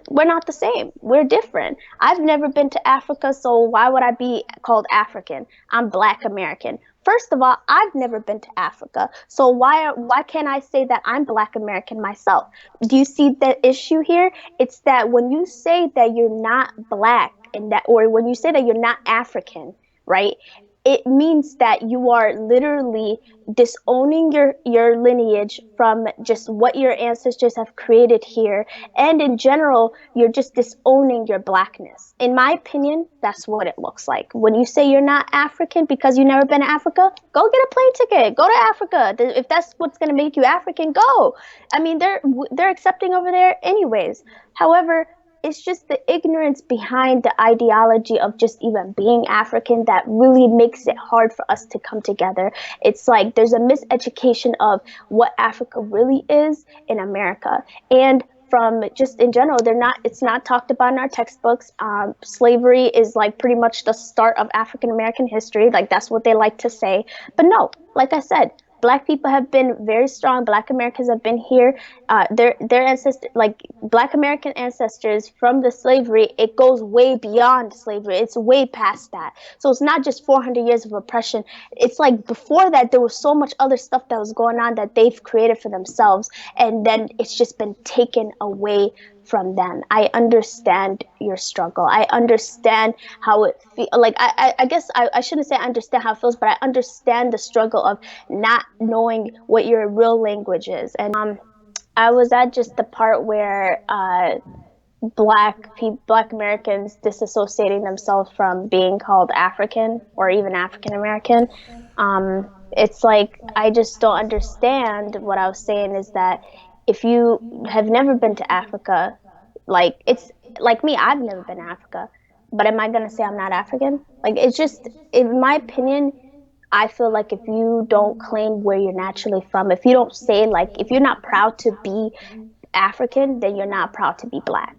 S2: we're not the same. We're different. I've never been to Africa, so why would I be called African? I'm black American. First of all, I've never been to Africa, so why can't I say that I'm black American myself? Do you see the issue here? It's that when you say that you're not black or when you say that you're not African, right? It means that you are literally disowning your lineage from just what your ancestors have created here. And in general, you're just disowning your blackness. In my opinion, that's what it looks like. When you say you're not African because you've never been to Africa, go get a plane ticket. Go to Africa. If that's what's going to make you African, go. I mean, they're accepting over there anyways. However, it's just the ignorance behind the ideology of just even being African that really makes it hard for us to come together. It's like there's a miseducation of what Africa really is in America. And from just in general, it's not talked about in our textbooks. Slavery is like pretty much the start of African American history. Like that's what they like to say. But no, like I said, Black people have been very strong. Black Americans have been here. Their ancestors, like Black American ancestors from the slavery, it goes way beyond slavery. It's way past that. So it's not just 400 years of oppression. It's like before that, there was so much other stuff that was going on that they've created for themselves. And then it's just been taken away from them. I understand your struggle. I understand how it feels. Like I guess I shouldn't say I understand how it feels, but I understand the struggle of not knowing what your real language is. And I was at just the part where Black Americans disassociating themselves from being called African or even African American. It's like I just don't understand. What I was saying is that if you have never been to Africa, like like me, I've never been to Africa, but am I gonna say I'm not African? Like, it's just, in my opinion, I feel like if you don't claim where you're naturally from, if you don't say, like, if you're not proud to be African, then you're not proud to be Black.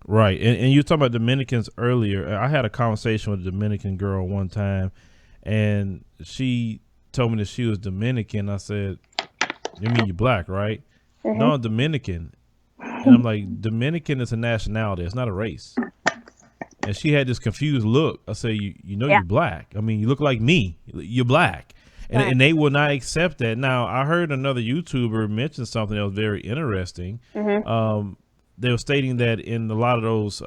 S1: Right. And you were talking about Dominicans earlier. I had a conversation with a Dominican girl one time, and she told me that she was Dominican. I said, "You mean you Black, right?" No, I'm Dominican. And I'm like, Dominican is a nationality. It's not a race. And she had this confused look. I said, you know
S2: Yeah.
S1: you're Black. I mean, you look like me. You're Black.
S2: Right.
S1: And they will not accept that. Now, I heard another YouTuber mention something that was very interesting. They were stating that in a lot of those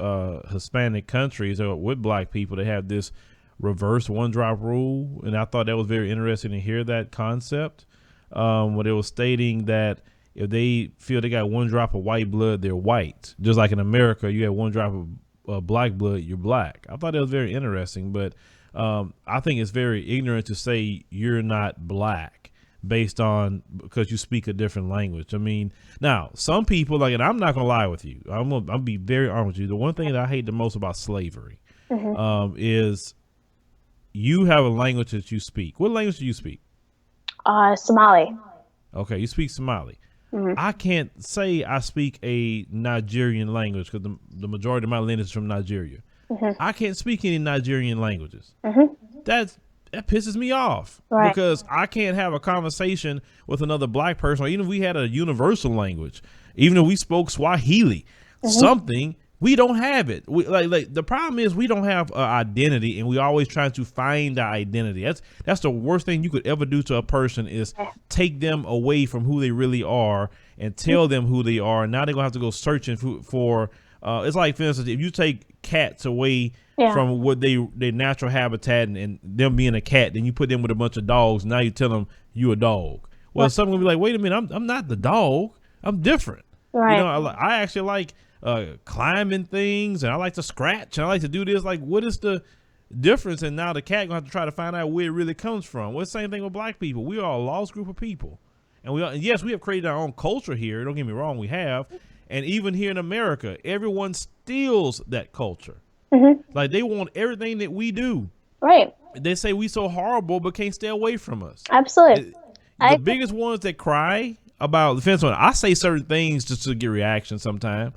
S1: Hispanic countries or with Black people, they have this reverse one drop rule. And I thought that was very interesting to hear that concept. Where they were stating that if they feel they got one drop of white blood, they're white. Just like in America, you have one drop of black blood, you're Black. I thought that was very interesting, but I think it's very ignorant to say you're not Black based on because you speak a different language. I mean, now some people like, and I'm not gonna lie with you. I'll be very honest with you. The one thing that I hate the most about slavery is you have a language that you speak. What language do you speak?
S2: Somali.
S1: Okay, you speak Somali. I can't say I speak a Nigerian language because the majority of my lineage is from Nigeria. I can't speak any Nigerian languages. That pisses me off
S2: Right.
S1: because I can't have a conversation with another Black person, or even if we had a universal language, even if we spoke Swahili, something. We don't have it. We like the problem is we don't have an identity, and we always trying to find our identity. That's the worst thing you could ever do to a person is take them away from who they really are and tell them who they are. And now they're gonna have to go searching for it's like, for instance, if you take cats away from what their natural habitat and them being a cat, then you put them with a bunch of dogs. Now you tell them you a dog. Well, someone will be like, wait a minute, I'm not the dog. I'm different.
S2: Right.
S1: You know, I actually like climbing things, and I like to scratch, and I like to do this. Like, what is the difference? And now the cat gonna have to try to find out where it really comes from. Well, the same thing with Black people. We are a lost group of people, and yes, we have created our own culture here. Don't get me wrong, we have, and even here in America, everyone steals that culture. Like, they want everything that we do.
S2: Right.
S1: They say we so horrible, but can't stay away from us.
S2: Absolutely.
S1: The biggest ones that cry about the fence, I say certain things just to get reaction sometimes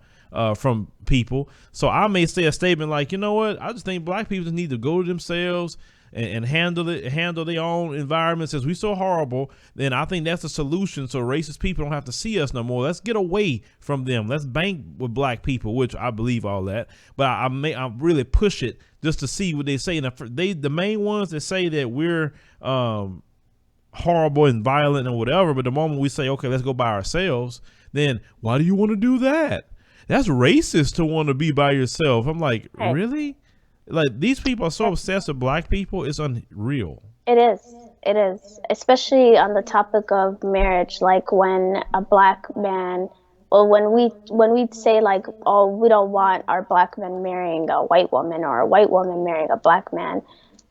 S1: from people. So I may say a statement like, you know what, I just think Black people just need to go to themselves and handle their own environment. Since we're so horrible, then I think that's the solution. So racist people don't have to see us no more. Let's get away from them. Let's bank with Black people, which I believe all that. But I really push it just to see what they say. And the main ones that say that we're horrible and violent and whatever, but the moment we say, okay, let's go by ourselves, then why do you want to do that? That's racist to want to be by yourself. I'm like, really? Like, these people are so obsessed with Black people, it's unreal.
S2: It is, especially on the topic of marriage. Like, when a Black man, or when we say, like, oh, we don't want our Black man marrying a white woman, or a white woman marrying a Black man,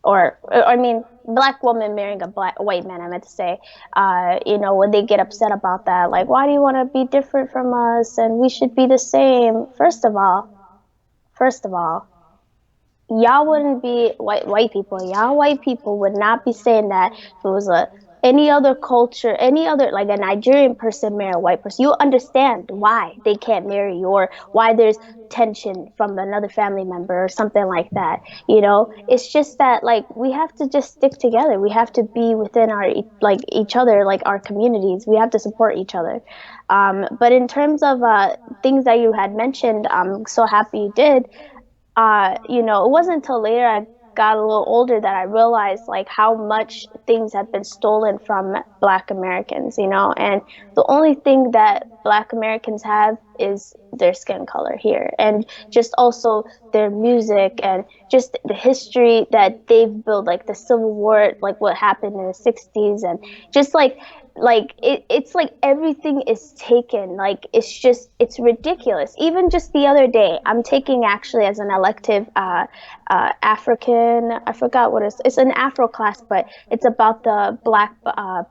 S2: or I mean, Black woman marrying a white man, I meant to say, when they get upset about that, like, why do you want to be different from us and we should be the same? First of all, y'all wouldn't be white people. Y'all white people would not be saying that if it was any other culture, any other, like a Nigerian person marry a white person. You understand why they can't marry you, or why there's tension from another family member or something like that. It's just that, like, we have to just stick together. We have to be within our, like, each other, like our communities. We have to support each other. But in terms of things that you had mentioned, I'm so happy you did. It wasn't until later I got a little older that I realized, like, how much things have been stolen from Black Americans, and the only thing that Black Americans have is their skin color here, and just also their music, and just the history that they've built, like the Civil War, like what happened in the 60s, and just like it's like everything is taken. Like, it's ridiculous. Even just the other day, I'm taking actually as an elective African, I forgot what it's an Afro class, but it's about the Black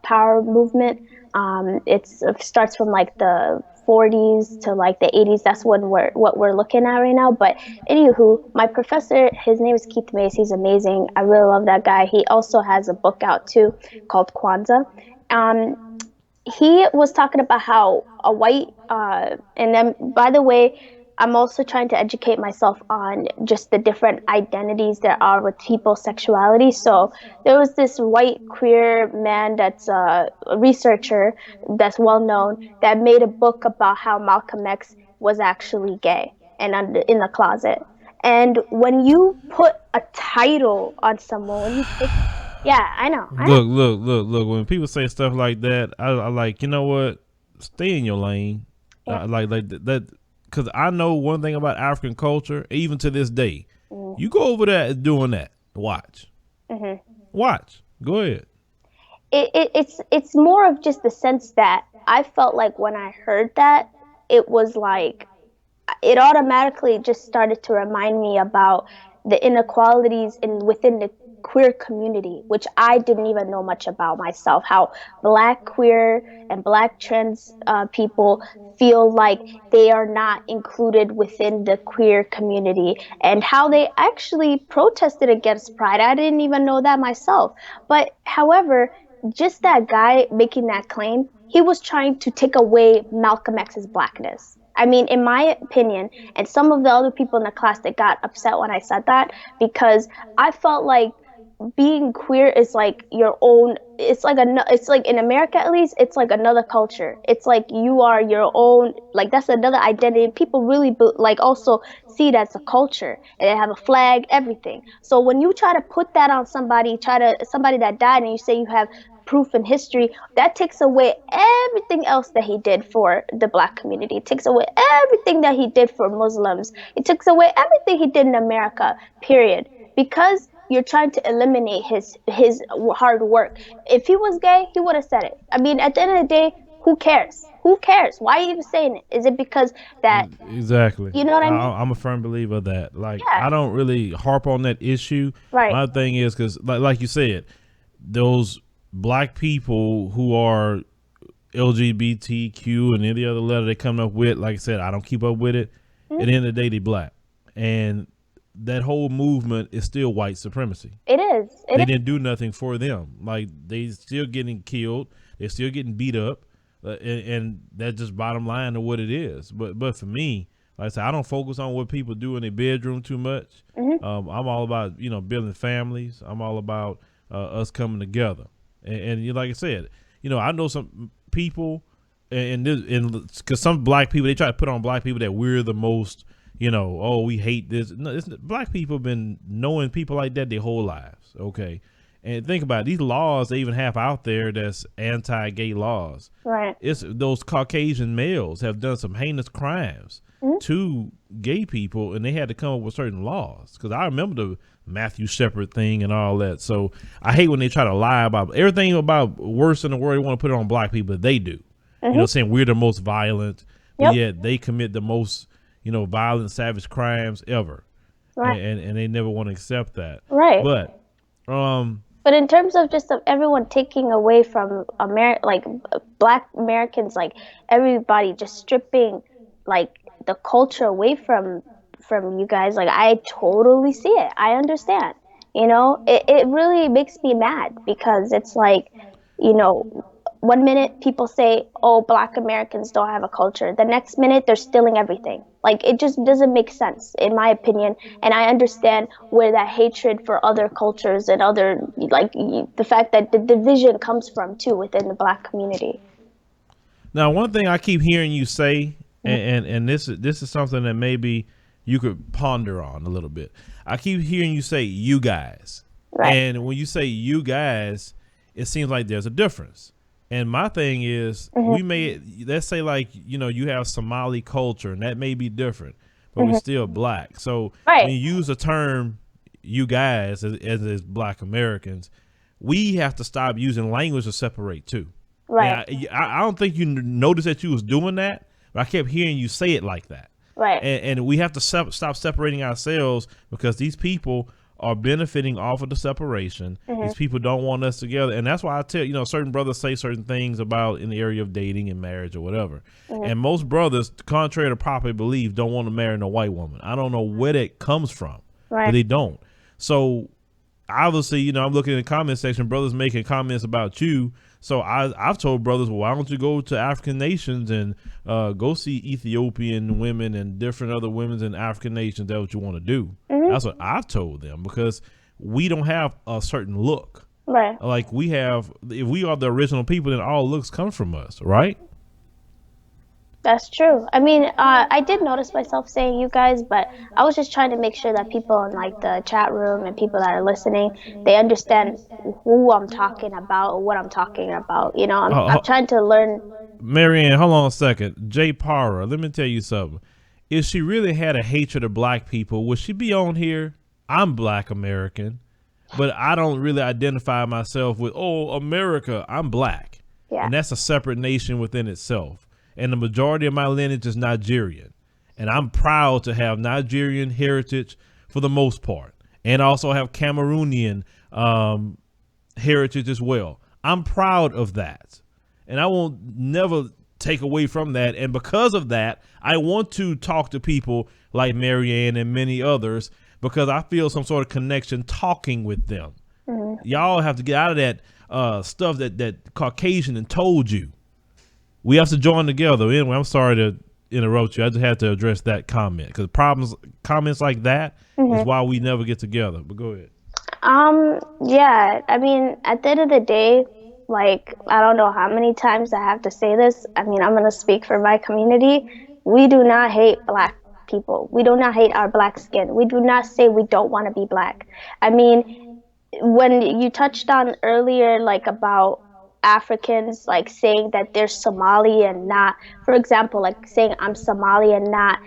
S2: power movement. It starts from like the 40s to like the 80s. That's what we're looking at right now. But anywho, my professor, his name is Keith Mays. He's amazing. I really love that guy. He also has a book out too called Kwanzaa. He was talking about how a white, and then, by the way, I'm also trying to educate myself on just the different identities there are with people's sexuality. So there was this white queer man that's a researcher that's well known that made a book about how Malcolm X was actually gay and in the closet. And when you put a title on someone, when you take, yeah, I know.
S1: Look. When people say stuff like that, I like, you know what? Stay in your lane.
S2: Yeah.
S1: Like that, because I know one thing about African culture, even to this day. You go over there doing that. Watch. Watch. Go ahead.
S2: It's more of just the sense that I felt like when I heard that, it was like it automatically just started to remind me about the inequalities within the queer community, which I didn't even know much about myself, how Black queer and Black trans people feel like they are not included within the queer community, and how they actually protested against Pride. I didn't even know that myself. But however, just that guy making that claim, he was trying to take away Malcolm X's Blackness. I mean, in my opinion, and some of the other people in the class that got upset when I said that, because I felt like being queer is like your own, it's like in America, at least, it's like another culture. It's like you are your own, like that's another identity. People really like also see it as a culture, and they have a flag, everything. So when you try to put that on somebody that died, and you say you have proof in history, that takes away everything else that he did for the Black community. It takes away everything that he did for Muslims. It takes away everything he did in America, period. Because you're trying to eliminate his hard work. If he was gay, he would have said it. I mean, at the end of the day, who cares? Who cares? Why are you even saying it? Is it because that...
S1: Exactly.
S2: You know what I mean?
S1: I'm a firm believer of that. Like,
S2: yeah.
S1: I don't really harp on that issue.
S2: Right.
S1: My thing is, because like you said, those Black people who are LGBTQ and any other letter they come up with, like I said, I don't keep up with it. At the end of the day, they Black. And that whole movement is still white supremacy.
S2: It is.
S1: They didn't do nothing for them. Like, they still getting killed. They're still getting beat up. And that's just bottom line of what it is. But for me, like I said, I don't focus on what people do in their bedroom too much. I'm all about, building families. I'm all about us coming together. And like I said, I know some people, and because some Black people, they try to put on Black people that we're the most, we hate this. No, Black people have been knowing people like that their whole lives. Okay. And think about it, these laws they even have out there that's anti-gay laws.
S2: Right.
S1: It's those Caucasian males have done some heinous crimes to gay people, and they had to come up with certain laws. Because I remember the Matthew Shepard thing and all that. So I hate when they try to lie about everything about worse in the world. They want to put it on Black people. They do. Saying we're the most violent, but yet they commit the most violent, savage crimes ever. Right. And they never want to accept that.
S2: Right.
S1: But
S2: in terms of just everyone taking away from like Black Americans, like everybody just stripping like the culture away from you guys, like I totally see it. I understand. It really makes me mad, because it's like, 1 minute people say, oh, Black Americans don't have a culture. The next minute they're stealing everything. Like, it just doesn't make sense, in my opinion. And I understand where that hatred for other cultures and other, like, the fact that the division comes from, too, within the Black community.
S1: Now, one thing I keep hearing you say, and this is something that maybe you could ponder on a little bit. I keep hearing you say, you guys. Right. And when you say you guys, it seems like there's a difference. And my thing is, let's say like, you have Somali culture, and that may be different, but we're still Black. So when you use the term you guys as Black Americans, we have to stop using language to separate too. Right. I don't think you noticed that you was doing that, but I kept hearing you say it like that. Right. And we have to stop separating ourselves, because these people are benefiting off of the separation. These people don't want us together. And that's why I tell, certain brothers say certain things about in the area of dating and marriage or whatever. And most brothers, contrary to popular belief, don't want to marry no white woman. I don't know where that comes from, but they don't. So obviously, I'm looking in the comment section, brothers making comments about you. So I've told brothers, well, why don't you go to African nations and go see Ethiopian women and different other women in African nations? That's what you want to do. That's what I've told them, because we don't have a certain look.
S2: Right.
S1: Like if we are the original people, then all looks come from us, right?
S2: That's true. I mean, I did notice myself saying you guys, but I was just trying to make sure that people in like the chat room and people that are listening, they understand who I'm talking about or what I'm talking about. I'm trying to learn.
S1: MaryAn, hold on a second. Jay Parra, let me tell you something. If she really had a hatred of black people, would she be on here? I'm Black American, but I don't really identify myself with, America. I'm black.
S2: Yeah.
S1: And that's a separate nation within itself. And the majority of my lineage is Nigerian. And I'm proud to have Nigerian heritage for the most part. And also have Cameroonian heritage as well. I'm proud of that. And I will never take away from that. And because of that, I want to talk to people like MaryAn and many others, because I feel some sort of connection talking with them. Y'all have to get out of that stuff that Caucasian and told you. We have to join together. Anyway, I'm sorry to interrupt you. I just had to address that comment, because comments like that is why we never get together. But go ahead.
S2: Yeah. I mean, at the end of the day, like, I don't know how many times I have to say this. I mean, I'm going to speak for my community. We do not hate black people. We do not hate our black skin. We do not say we don't want to be black. I mean, when you touched on earlier, like about Africans like saying that they're Somali and not, for example, like saying I'm Somali and not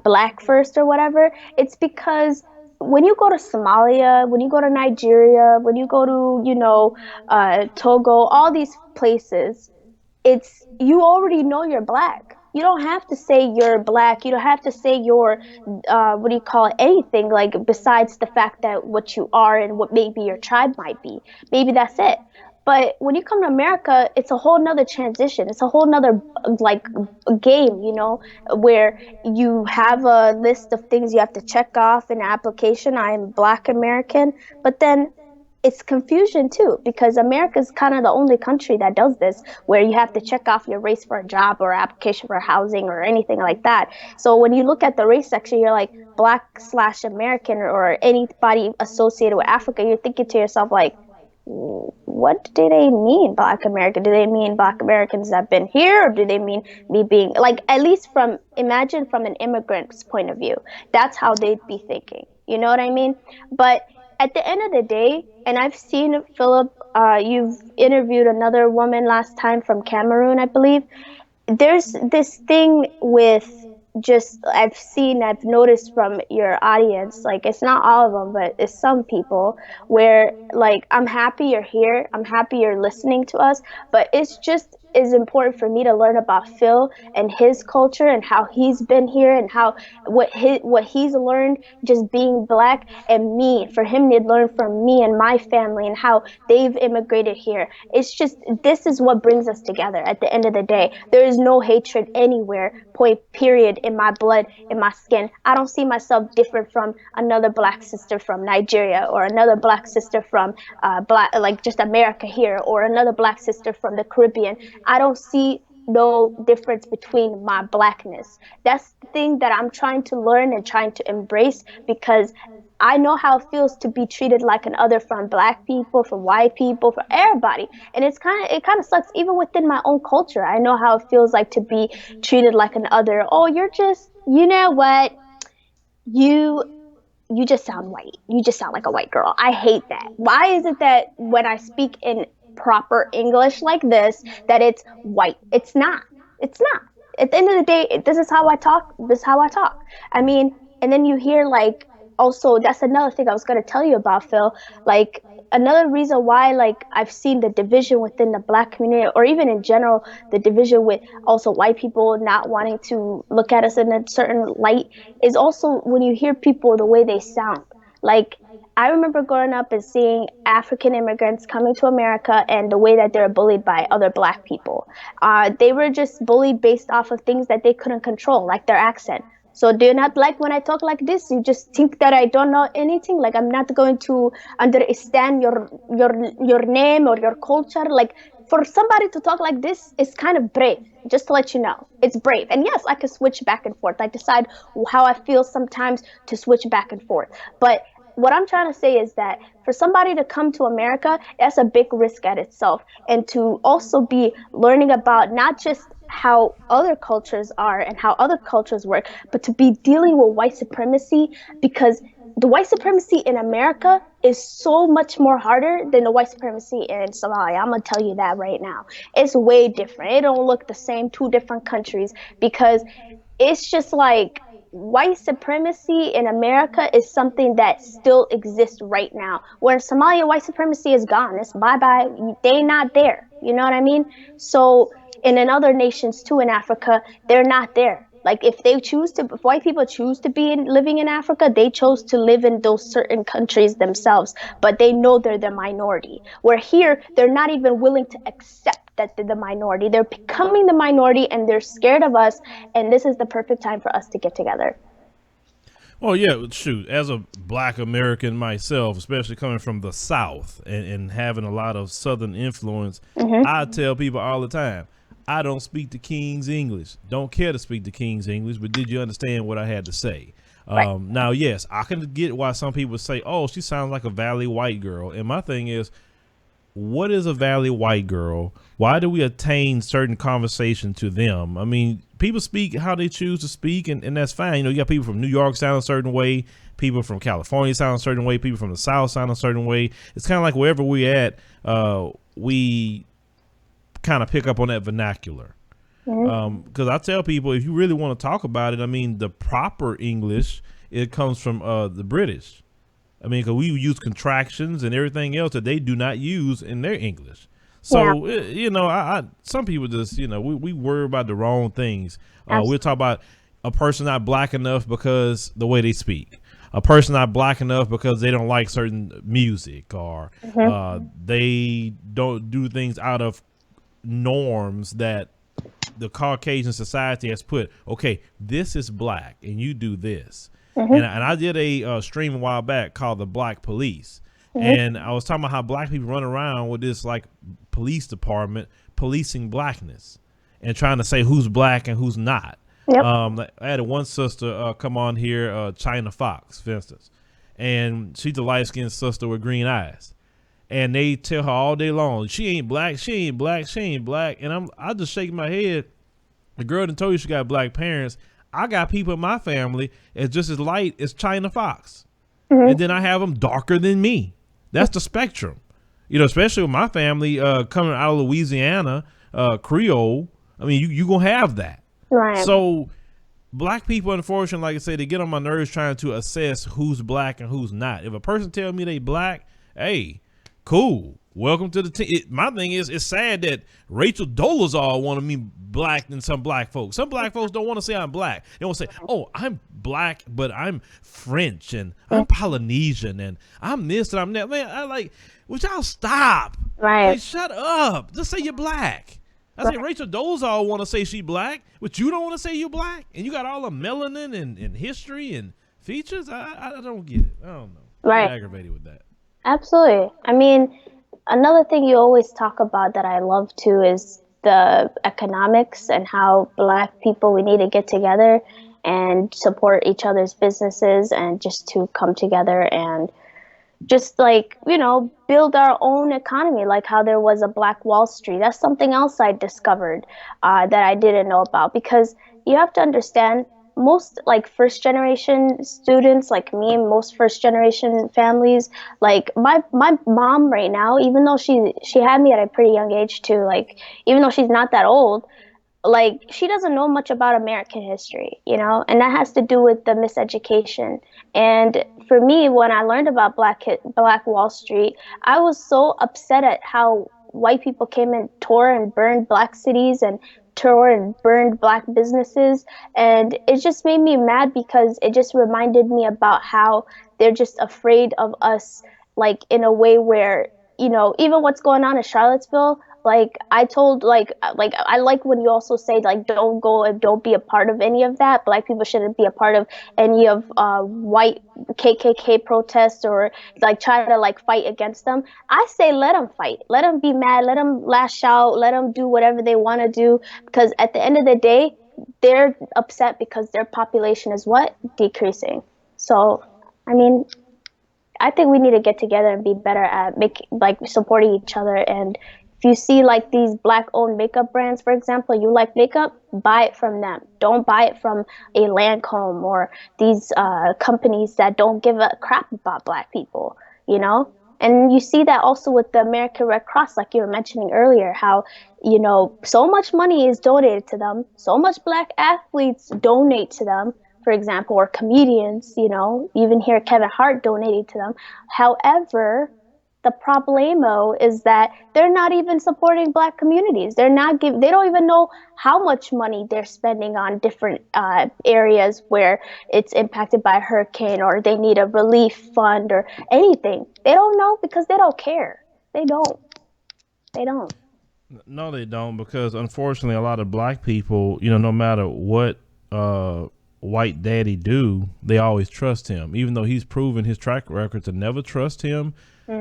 S2: black first or whatever, it's because when you go to Somalia, when you go to Nigeria, when you go to, Togo, all these places, it's, you already know you're black. You don't have to say you're black. You don't have to say you're, anything like besides the fact that what you are and what maybe your tribe might be. Maybe that's it. But when you come to America, it's a whole nother transition. It's a whole nother game, where you have a list of things you have to check off in an application. I am Black American, but then it's confusion too, because America is kind of the only country that does this, where you have to check off your race for a job or application for housing or anything like that. So when you look at the race section, you're like Black/American or anybody associated with Africa, you're thinking to yourself like, what do they mean Black American? Do they mean Black Americans that have been here, or do they mean me being like, at least imagine from an immigrant's point of view, that's how they'd be thinking. You know what I mean? But at the end of the day, and I've seen Philip, you've interviewed another woman last time from Cameroon, I believe. There's this thing with I've noticed from your audience, like it's not all of them, but it's some people where like, I'm happy you're here. I'm happy you're listening to us, but it's just is important for me to learn about Phil and his culture and how he's been here and how what he's learned just being black, and for him to learn from me and my family and how they've immigrated here. It's just, this is what brings us together at the end of the day. There is no hatred anywhere, point period, in my blood, in my skin. I don't see myself different from another black sister from Nigeria or another black sister from just America here, or another black sister from the Caribbean. I don't see no difference between my blackness. That's the thing that I'm trying to learn and trying to embrace, because I know how it feels to be treated like an other from black people, from white people, from everybody. And it kind of sucks even within my own culture. I know how it feels like to be treated like an other. Oh, you're just, you know what? You just sound white. You just sound like a white girl. I hate that. Why is it that when I speak in proper English like this, that it's white? It's not. It's not. At the end of the day, this is how I talk. This is how I talk. I mean, and then you hear like, also, that's another thing I was going to tell you about, Phil. Like, another reason why, like, I've seen the division within the black community, or even in general, the division with also white people not wanting to look at us in a certain light, is also when you hear people, the way they sound. Like, I remember growing up and seeing African immigrants coming to America and the way that they're bullied by other black people. They were just bullied based off of things that they couldn't control, like their accent. So do you not like when I talk like this? You just think that I don't know anything? Like I'm not going to understand your name or your culture? Like for somebody to talk like this is kind of brave. Just to let you know, it's brave. And yes, I can switch back and forth. I decide how I feel sometimes to switch back and forth. But what I'm trying to say is that for somebody to come to America, that's a big risk at itself. And to also be learning about not just how other cultures are and how other cultures work, but to be dealing with white supremacy, because the white supremacy in America is so much more harder than the white supremacy in Somalia. I'm gonna tell you that right now. It's way different. It don't look the same, two different countries, because it's just like white supremacy in America is something that still exists right now. Where in Somalia, white supremacy is gone. It's bye bye. They not there. You know what I mean? So, and in other nations too in Africa, they're not there. Like if if white people choose to be living in Africa, they chose to live in those certain countries themselves, but they know they're the minority. Where here, they're not even willing to accept that they're the minority. They're becoming the minority and they're scared of us. And this is the perfect time for us to get together.
S1: Well, yeah, shoot. As a black American myself, especially coming from the South and having a lot of Southern influence, I tell people all the time, I don't speak the King's English. Don't care to speak the King's English, but did you understand what I had to say?
S2: Right.
S1: Now, yes, I can get why some people say, oh, she sounds like a Valley white girl. And my thing is, what is a Valley white girl? Why do we attain certain conversation to them? I mean, people speak how they choose to speak, and that's fine. You know, you got people from New York sound a certain way, people from California sound a certain way, people from the South sound a certain way. It's kind of like wherever we're at, we kind of pick up on that vernacular. Because I tell people, if you really want to talk about it, I mean, the proper English, it comes from the British. I mean, because we use contractions and everything else that they do not use in their English. So, you know, some people just, you know, we worry about the wrong things. We'll talk about a person not black enough because the way they speak. A person not black enough because they don't like certain music, or they don't do things out of norms that the Caucasian society has put. Okay, this is black and you do this. And I did a stream a while back called The Black Police. And I was talking about how black people run around with this like police department policing blackness and trying to say who's black and who's not. I had one sister come on here, China Fox, for instance, and she's a light-skinned sister with green eyes. And they tell her all day long, she ain't black, she ain't black, she ain't black. And I just shake my head. The girl done told you she got black parents. I got people in my family as just as light as China Fox. And then I have them darker than me. That's the spectrum. You know, especially with my family coming out of Louisiana, Creole. I mean, you going to have that.
S2: Right.
S1: So black people, unfortunately, like I say, they get on my nerves trying to assess who's black and who's not. If a person tell me they black, hey, cool. Welcome to the team. My thing is, it's sad that Rachel Dolezal wanted me black than some black folks. Some black folks don't want to say I'm black. They want to say, oh, I'm black, but I'm French and I'm Polynesian and I'm this and I'm that. Man, I like, would y'all stop?
S2: Right.
S1: Hey, shut up. Just say you're black. I say Rachel Dolezal want to say she black, but you don't want to say you black, and you got all the melanin and history and features. I don't get it. I don't know.
S2: Right.
S1: I'm aggravated with that.
S2: Absolutely. I mean, another thing you always talk about that I love too is the economics and how black people, we need to get together and support each other's businesses and just to come together and just like, you know, build our own economy, like how there was a Black Wall Street. That's something else I discovered that I didn't know about, because you have to understand, most like first generation students like me, most first generation families, like my mom right now, even though she had me at a pretty young age too, like even though she's not that old, like she doesn't know much about American history, you know, and that has to do with the miseducation. And for me, when I learned about Black Wall Street, I was so upset at how white people came and tore and burned black cities and tore and burned black businesses. And it just made me mad because it just reminded me about how they're just afraid of us, like in a way where, even what's going on in Charlottesville, like I told, like I like when you also say, like, don't go and don't be a part of any of that. Black people shouldn't be a part of any of white KKK protests, or like try to like fight against them. I say let them fight, let them be mad, let them lash out, let them do whatever they want to do, because at the end of the day, they're upset because their population is what? Decreasing. So, I mean, I think we need to get together and be better at supporting each other. And if you see like these black owned makeup brands, for example, you like makeup, buy it from them. Don't buy it from a Lancome or these companies that don't give a crap about black people, you know? And you see that also with the American Red Cross, like you were mentioning earlier, how, so much money is donated to them, so much black athletes donate to them, for example, or comedians, even here Kevin Hart donating to them. However, the problemo is that they're not even supporting black communities. They don't even know how much money they're spending on different areas where it's impacted by a hurricane, or they need a relief fund or anything. They don't know because they don't care. They don't. They don't.
S1: No, they don't, because unfortunately, a lot of black people, no matter what white daddy do, they always trust him, even though he's proven his track record to never trust him,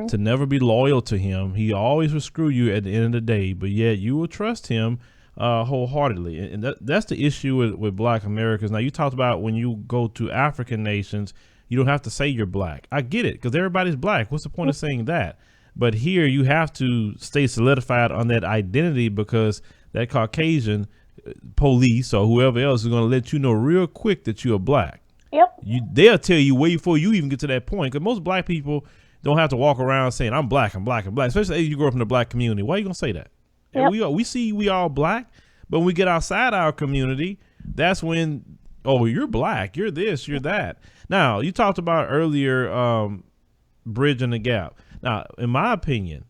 S1: to never be loyal to him. He always will screw you at the end of the day, but yet you will trust him wholeheartedly. And that's the issue with black Americans. Now, you talked about when you go to African nations, you don't have to say you're black. I get it, because everybody's black. What's the point of saying that? But here you have to stay solidified on that identity, because that Caucasian police or whoever else is going to let you know real quick that you're black.
S2: Yep.
S1: They'll tell you way before you even get to that point, because most black people don't have to walk around saying I'm black, I'm black, I'm black. Especially if you grow up in the black community. Why are you gonna say that?
S2: Yep.
S1: We see we all black, but when we get outside our community, that's when, oh, you're black, you're this, you're that. Now, you talked about earlier bridging the gap. Now, in my opinion,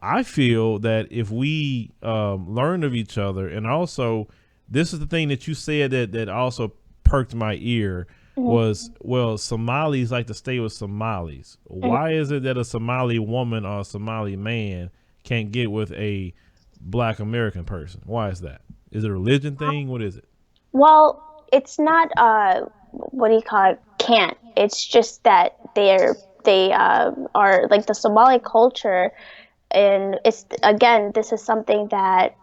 S1: I feel that if we learn of each other, and also this is the thing that you said that also perked my ear, was, well, Somalis like to stay with Somalis. Why is it that a Somali woman or a Somali man can't get with a black American person? Why is that? Is it a religion thing? What is it?
S2: Well, it's not what do you call it? Can't. It's just that they are like the Somali culture. And it's, again, this is something that,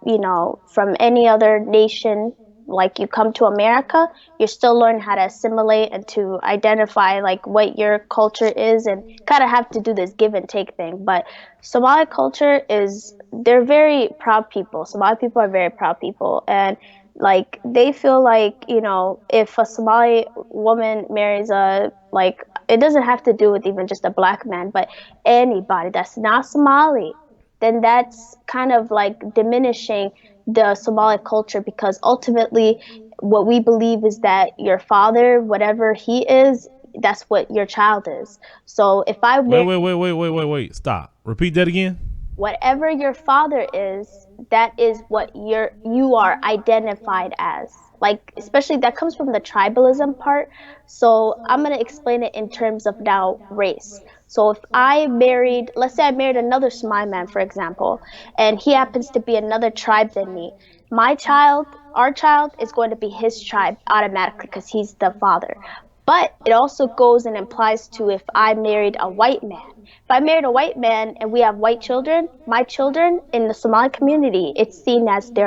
S2: from any other nation, like you come to America, you still learn how to assimilate and to identify like what your culture is, and kind of have to do this give and take thing. But Somali culture they're very proud people. Somali people are very proud people. And like they feel like, if a Somali woman marries it doesn't have to do with even just a black man, but anybody that's not Somali, then that's kind of like diminishing the Somali culture, because ultimately what we believe is that your father, whatever he is, that's what your child is. So if I
S1: wait, stop. Repeat that again.
S2: Whatever your father is, that is what you are identified as. Like, especially that comes from the tribalism part. So I'm going to explain it in terms of now race. So if let's say I married another Somali man, for example, and he happens to be another tribe than me, our child is going to be his tribe automatically because he's the father. But it also goes and implies to if I married a white man. If I married a white man and we have white children, my children in the Somali community, it's seen as they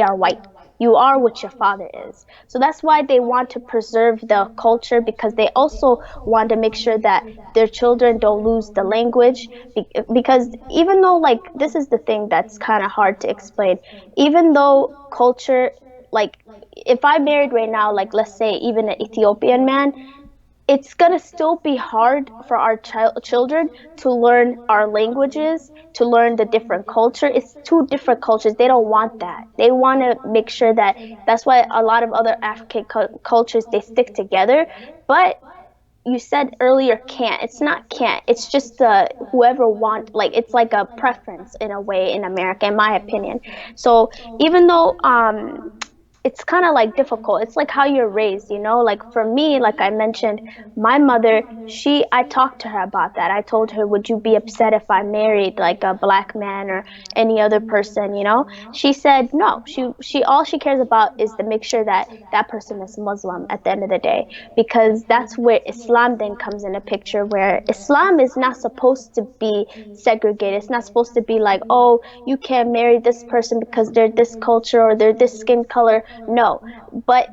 S2: are white. You are what your father is. So that's why they want to preserve the culture, because they also want to make sure that their children don't lose the language. Because even though, like, this is the thing that's kind of hard to explain, even though culture, like, if I married right now, like, let's say even an Ethiopian man, it's going to still be hard for our children to learn our languages, to learn the different culture. It's two different cultures. They don't want that. They want to make sure that's why a lot of other African cultures, they stick together. But you said earlier can't. It's not can't. It's just whoever want, like, it's like a preference in a way in America, in my opinion. So even though it's kind of like difficult. It's like how you're raised, you know? Like for me, like I mentioned, my mother, I talked to her about that. I told her, would you be upset if I married like a black man or any other person, you know? She said no. All she cares about is to make sure that that person is Muslim at the end of the day, because that's where Islam then comes in a picture, where Islam is not supposed to be segregated. It's not supposed to be like, oh, you can't marry this person because they're this culture or they're this skin color. No, but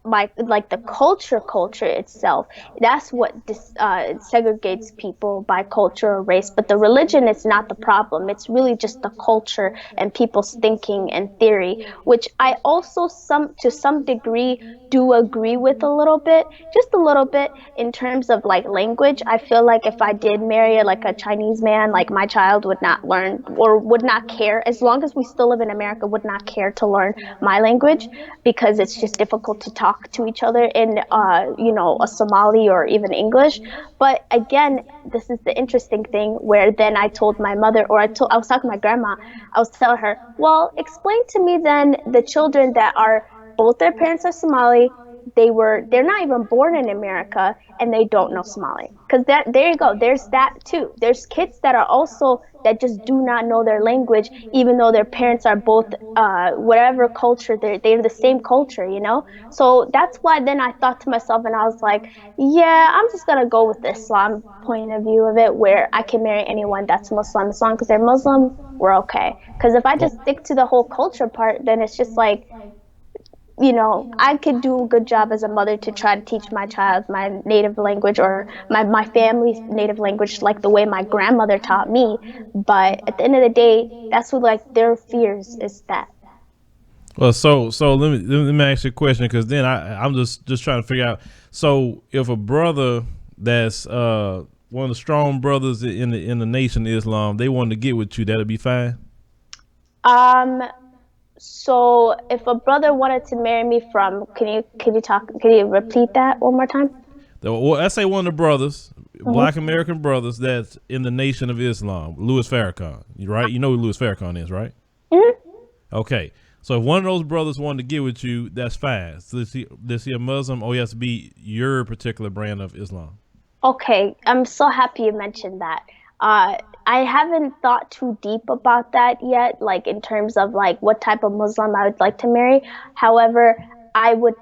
S2: like the culture itself, that's what segregates people by culture or race. But the religion is not the problem. It's really just the culture and people's thinking and theory, which I also to some degree do agree with a little bit, just a little bit, in terms of like language. I feel like if I did marry like a Chinese man, like my child would not learn or would not care, as long as we still live in America, would not care to learn my language, because it's just difficult to talk to each other in a Somali or even English. But again, this is the interesting thing, where then I told my mother, or I was talking to my grandma, I was telling her, well, explain to me then the children that are both their parents are Somali, they're not even born in America, and they don't know Somali. Because there you go, there's that too. There's kids that are also, that just do not know their language, even though their parents are both whatever culture, they're the same culture, you know. So that's why then I thought to myself, and I was like, yeah, I'm just gonna go with the Islam point of view of it, where I can marry anyone that's Muslim, as long as they're Muslim, we're okay. Because if I just stick to the whole culture part, then it's just like, I could do a good job as a mother to try to teach my child my native language, or my family's native language, like the way my grandmother taught me. But at the end of the day, that's what like their fears is that.
S1: Well, so let me ask you a question, because then I'm just trying to figure out. So if a brother that's one of the strong brothers in the Nation of Islam, they wanted to get with you, that'd be fine.
S2: So if a brother wanted to marry me from, can you repeat that one more time?
S1: Well, I say one of the brothers, Black American brothers that's in the Nation of Islam, Louis Farrakhan, right? You know who Louis Farrakhan is, right?
S2: Mm-hmm.
S1: Okay. So if one of those brothers wanted to get with you, that's fine. So is he a Muslim, or he has to be your particular brand of Islam?
S2: Okay, I'm so happy you mentioned that. I haven't thought too deep about that yet, like in terms of like what type of Muslim I would like to marry. However, I would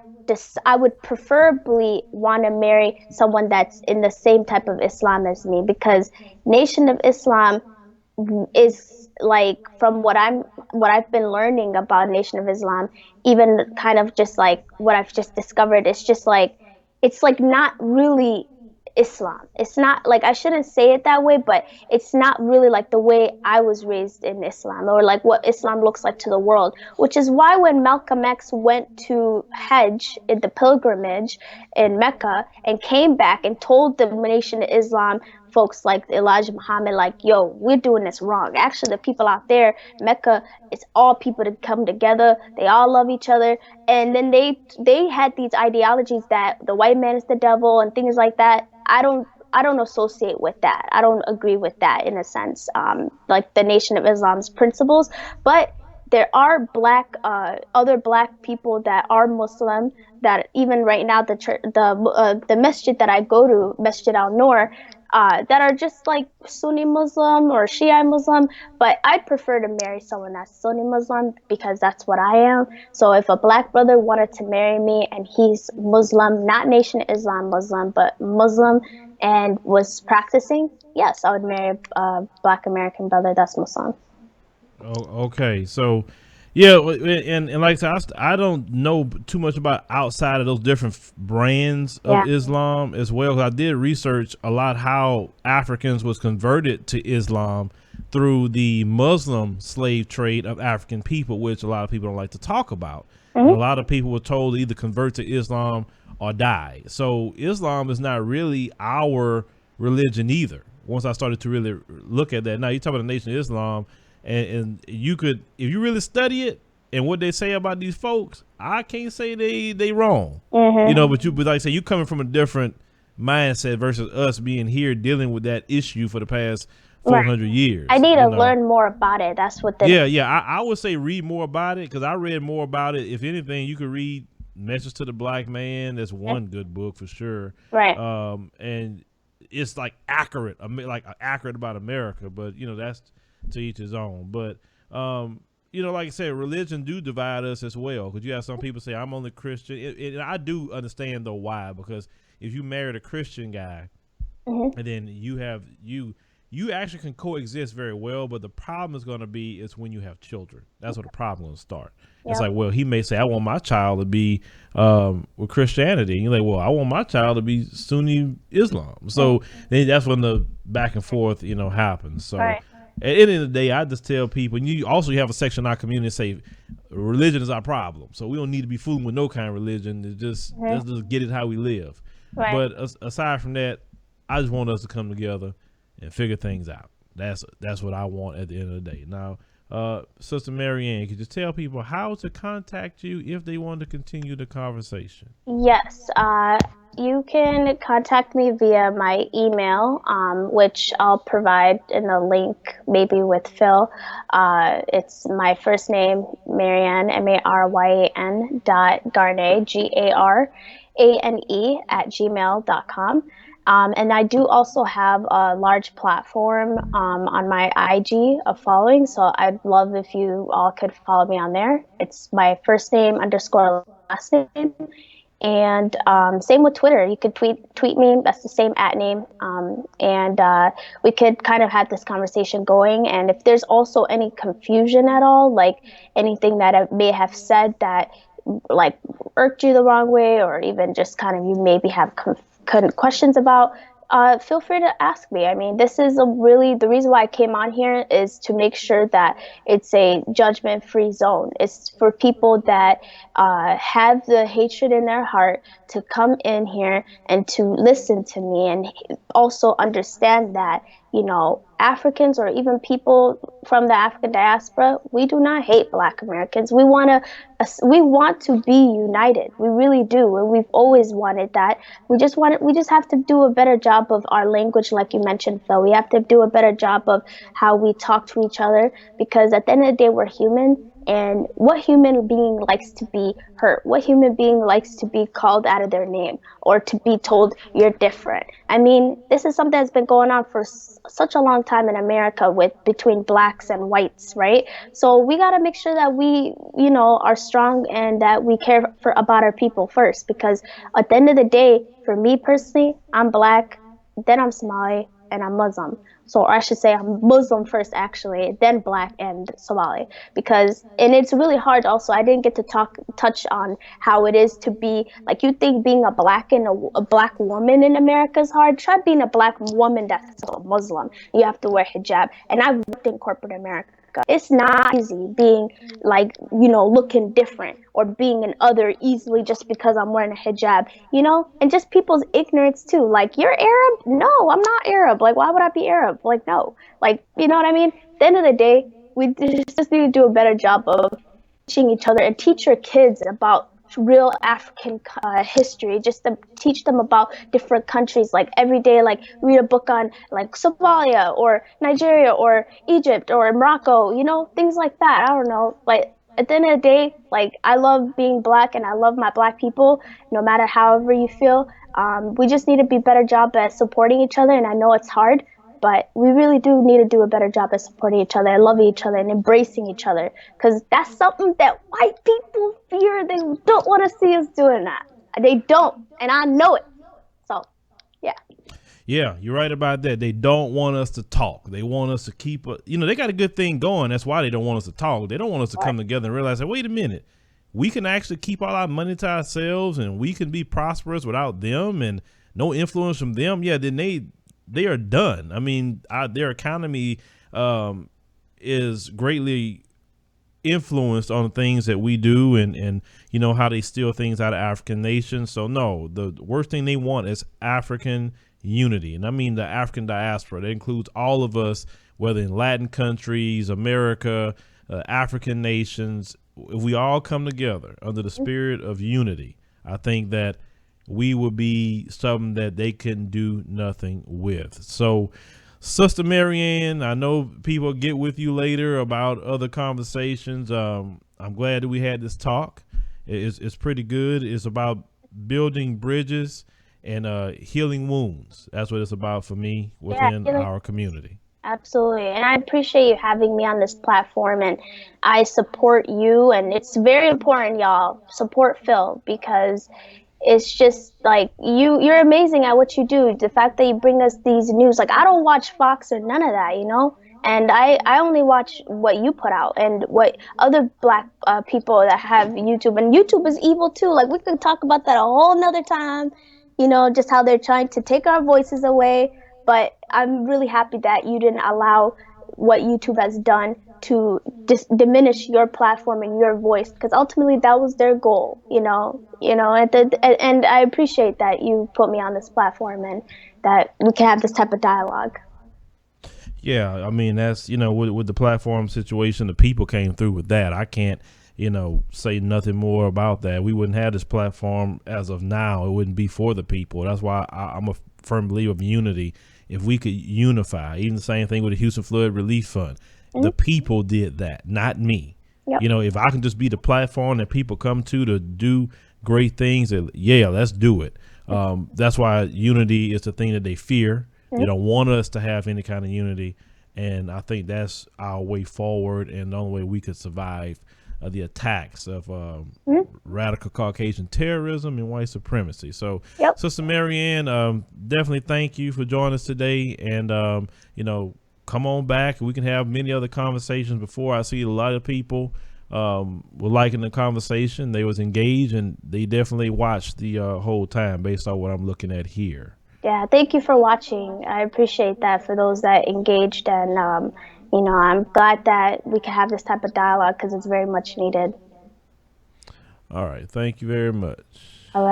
S2: I would preferably want to marry someone that's in the same type of Islam as me, because Nation of Islam is like, from what I've been learning about Nation of Islam, even kind of just like what I've just discovered, it's like not really Islam. It's not like, I shouldn't say it that way, but it's not really like the way I was raised in Islam, or like what Islam looks like to the world. Which is why when Malcolm X went to Hajj, in the pilgrimage in Mecca, and came back and told the Nation of Islam folks like Elijah Muhammad, like, yo, we're doing this wrong. Actually, the people out there, Mecca, it's all people to come together. They all love each other. And then they had these ideologies that the white man is the devil and things like that. I don't associate with that. I don't agree with that in a sense, like the Nation of Islam's principles. But there are other black people that are Muslim, that even right now the masjid that I go to, Masjid al-Noor, that are just like Sunni Muslim or Shia Muslim. But I'd prefer to marry someone that's Sunni Muslim, because that's what I am. So if a black brother wanted to marry me and he's Muslim, not Nation Islam Muslim, but Muslim, and was practicing, yes, I would marry a black American brother that's Muslim.
S1: Oh, okay. So, yeah, and like I said, I don't know too much about outside of those different brands of Islam as well. I did research a lot how Africans was converted to Islam through the Muslim slave trade of African people, which a lot of people don't like to talk about. And a lot of people were told to either convert to Islam or die. So Islam is not really our religion either. Once I started to really look at that, now you talk about the Nation of Islam. And you could, if you really study it and what they say about these folks, I can't say they wrong, but like I say, you coming from a different mindset versus us being here dealing with that issue for the past 400
S2: Right.
S1: years.
S2: I need to learn more about it. That's what the
S1: Yeah. I would say read more about it, because I read more about it. If anything, you could read Message to the Black Man. That's one good book for sure.
S2: right.
S1: And it's like accurate, accurate about America. But that's to each his own. But like I said, religion do divide us as well. Because you have some people say I'm only Christian, and I do understand though why. Because if you married a Christian guy, and then you actually can coexist very well, but the problem is going to be is when you have children. That's where the problem will start. Yep. It's like, well, he may say, I want my child to be with Christianity. And you're like, well, I want my child to be Sunni Islam. So then that's when the back and forth, happens. So at the end of the day, I just tell people, and you have a section in our community that say religion is our problem. So we don't need to be fooling with no kind of religion. It's just let's just get it how we live. Right. But aside from that, I just want us to come together and figure things out. That's what I want at the end of the day. Now, Sister MaryAn, could you tell people how to contact you if they want to continue the conversation?
S2: Yes, you can contact me via my email, which I'll provide in the link maybe with Phil. It's my first name, MaryAn, MaRYAN .Garane, GARANE @gmail.com. And I do also have a large platform on my IG of following, so I'd love if you all could follow me on there. It's my first name _ last name. And same with Twitter. You could tweet me. That's the same @name. And we could kind of have this conversation going. And if there's also any confusion at all, like anything that I may have said that like irked you the wrong way, or even just kind of you maybe have questions about, feel free to ask me. I mean, this is the reason why I came on here is to make sure that it's a judgment-free zone. It's for people that have the hatred in their heart to come in here and to listen to me, and also understand that, Africans or even people from the African diaspora, we do not hate Black Americans. We want to be united. We really do, and we've always wanted that. We just have to do a better job of our language, like you mentioned, Phil. We have to do a better job of how we talk to each other, because at the end of the day, we're human. And what human being likes to be hurt? What human being likes to be called out of their name or to be told you're different? I mean, this is something that's been going on for such a long time in America between Blacks and whites, right? So we got to make sure that we, are strong and that we care about our people first, because at the end of the day, for me personally, I'm Black, then I'm Somali, and I'm Muslim. Or I should say I'm Muslim first, actually, then Black and Somali. And it's really hard also. I didn't get to touch on how it is to be, like, you think being a Black and a Black woman in America is hard. Try being a Black woman that's a Muslim. You have to wear hijab. And I've worked in corporate America. It's not easy being looking different or being an other easily just because I'm wearing a hijab, and just people's ignorance too. Like, you're Arab? No, I'm not Arab. Like, why would I be Arab? Like, no. Like, you know what I mean? At the end of the day, we just need to do a better job of teaching each other and teach your kids about real African history, just to teach them about different countries. Like, every day, like, read a book on like Somalia or Nigeria or Egypt or Morocco, things like that. I don't know. Like, at the end of the day, like, I love being Black and I love my Black people, no matter however you feel. We just need to be better job at supporting each other, and I know it's hard, but we really do need to do a better job at supporting each other and loving each other and embracing each other, because that's something that white people fear. They don't want to see us doing that. They don't, and I know it. So, yeah.
S1: Yeah, you're right about that. They don't want us to talk. They want us to keep, they got a good thing going. That's why they don't want us to talk. They don't want us to come together and realize that, wait a minute, we can actually keep all our money to ourselves and we can be prosperous without them and no influence from them. Yeah, then they are done. I mean, their economy is greatly influenced on the things that we do and how they steal things out of African nations. So no, the worst thing they want is African unity. And I mean the African diaspora. That includes all of us, whether in Latin countries, America, African nations. If we all come together under the spirit of unity, I think that we would be something that they can do nothing with. So, Sister Maryann, I know people get with you later about other conversations. I'm glad that we had this talk. It's pretty good. It's about building bridges and healing wounds. That's what it's about for me
S2: Yeah,
S1: within
S2: healing.
S1: our community.
S2: Absolutely. And I appreciate you having me on this platform, and I support you, and it's very important, y'all. Support Phil, because it's just like you're amazing at what you do. The fact that you bring us these news, like I don't watch Fox or none of that, you know? And I only watch what you put out and what other black people that have YouTube. And YouTube is evil too. Like we could talk about that a whole nother time, you know, just how they're trying to take our voices away. But I'm really happy that you didn't allow what YouTube has done to diminish your platform and your voice, because ultimately that was their goal, and I appreciate that you put me on this platform and that we can have this type of dialogue.
S1: Yeah, I mean that's with the platform situation, the people came through with that. I can't say nothing more about that. We wouldn't have this platform as of now. It wouldn't be for the people. That's why I'm a firm believer of unity. If we could unify, even the same thing with the Houston Flood Relief Fund, the people did that, not me.
S2: Yep.
S1: If I can just be the platform that people come to do great things, yeah, let's do it. That's why unity is the thing that they fear. They don't want us to have any kind of unity, and I think that's our way forward and the only way we could survive the attacks of radical Caucasian terrorism and white supremacy. So,
S2: Yep.
S1: Sister Maryann, definitely thank you for joining us today, and come on back. We can have many other conversations. Before I see a lot of people were liking the conversation. They was engaged, and they definitely watched the whole time based on what I'm looking at here.
S2: Yeah, thank you for watching. I appreciate that for those that engaged, and I'm glad that we can have this type of dialogue because it's very much needed.
S1: All right. Thank you very much.
S2: All right.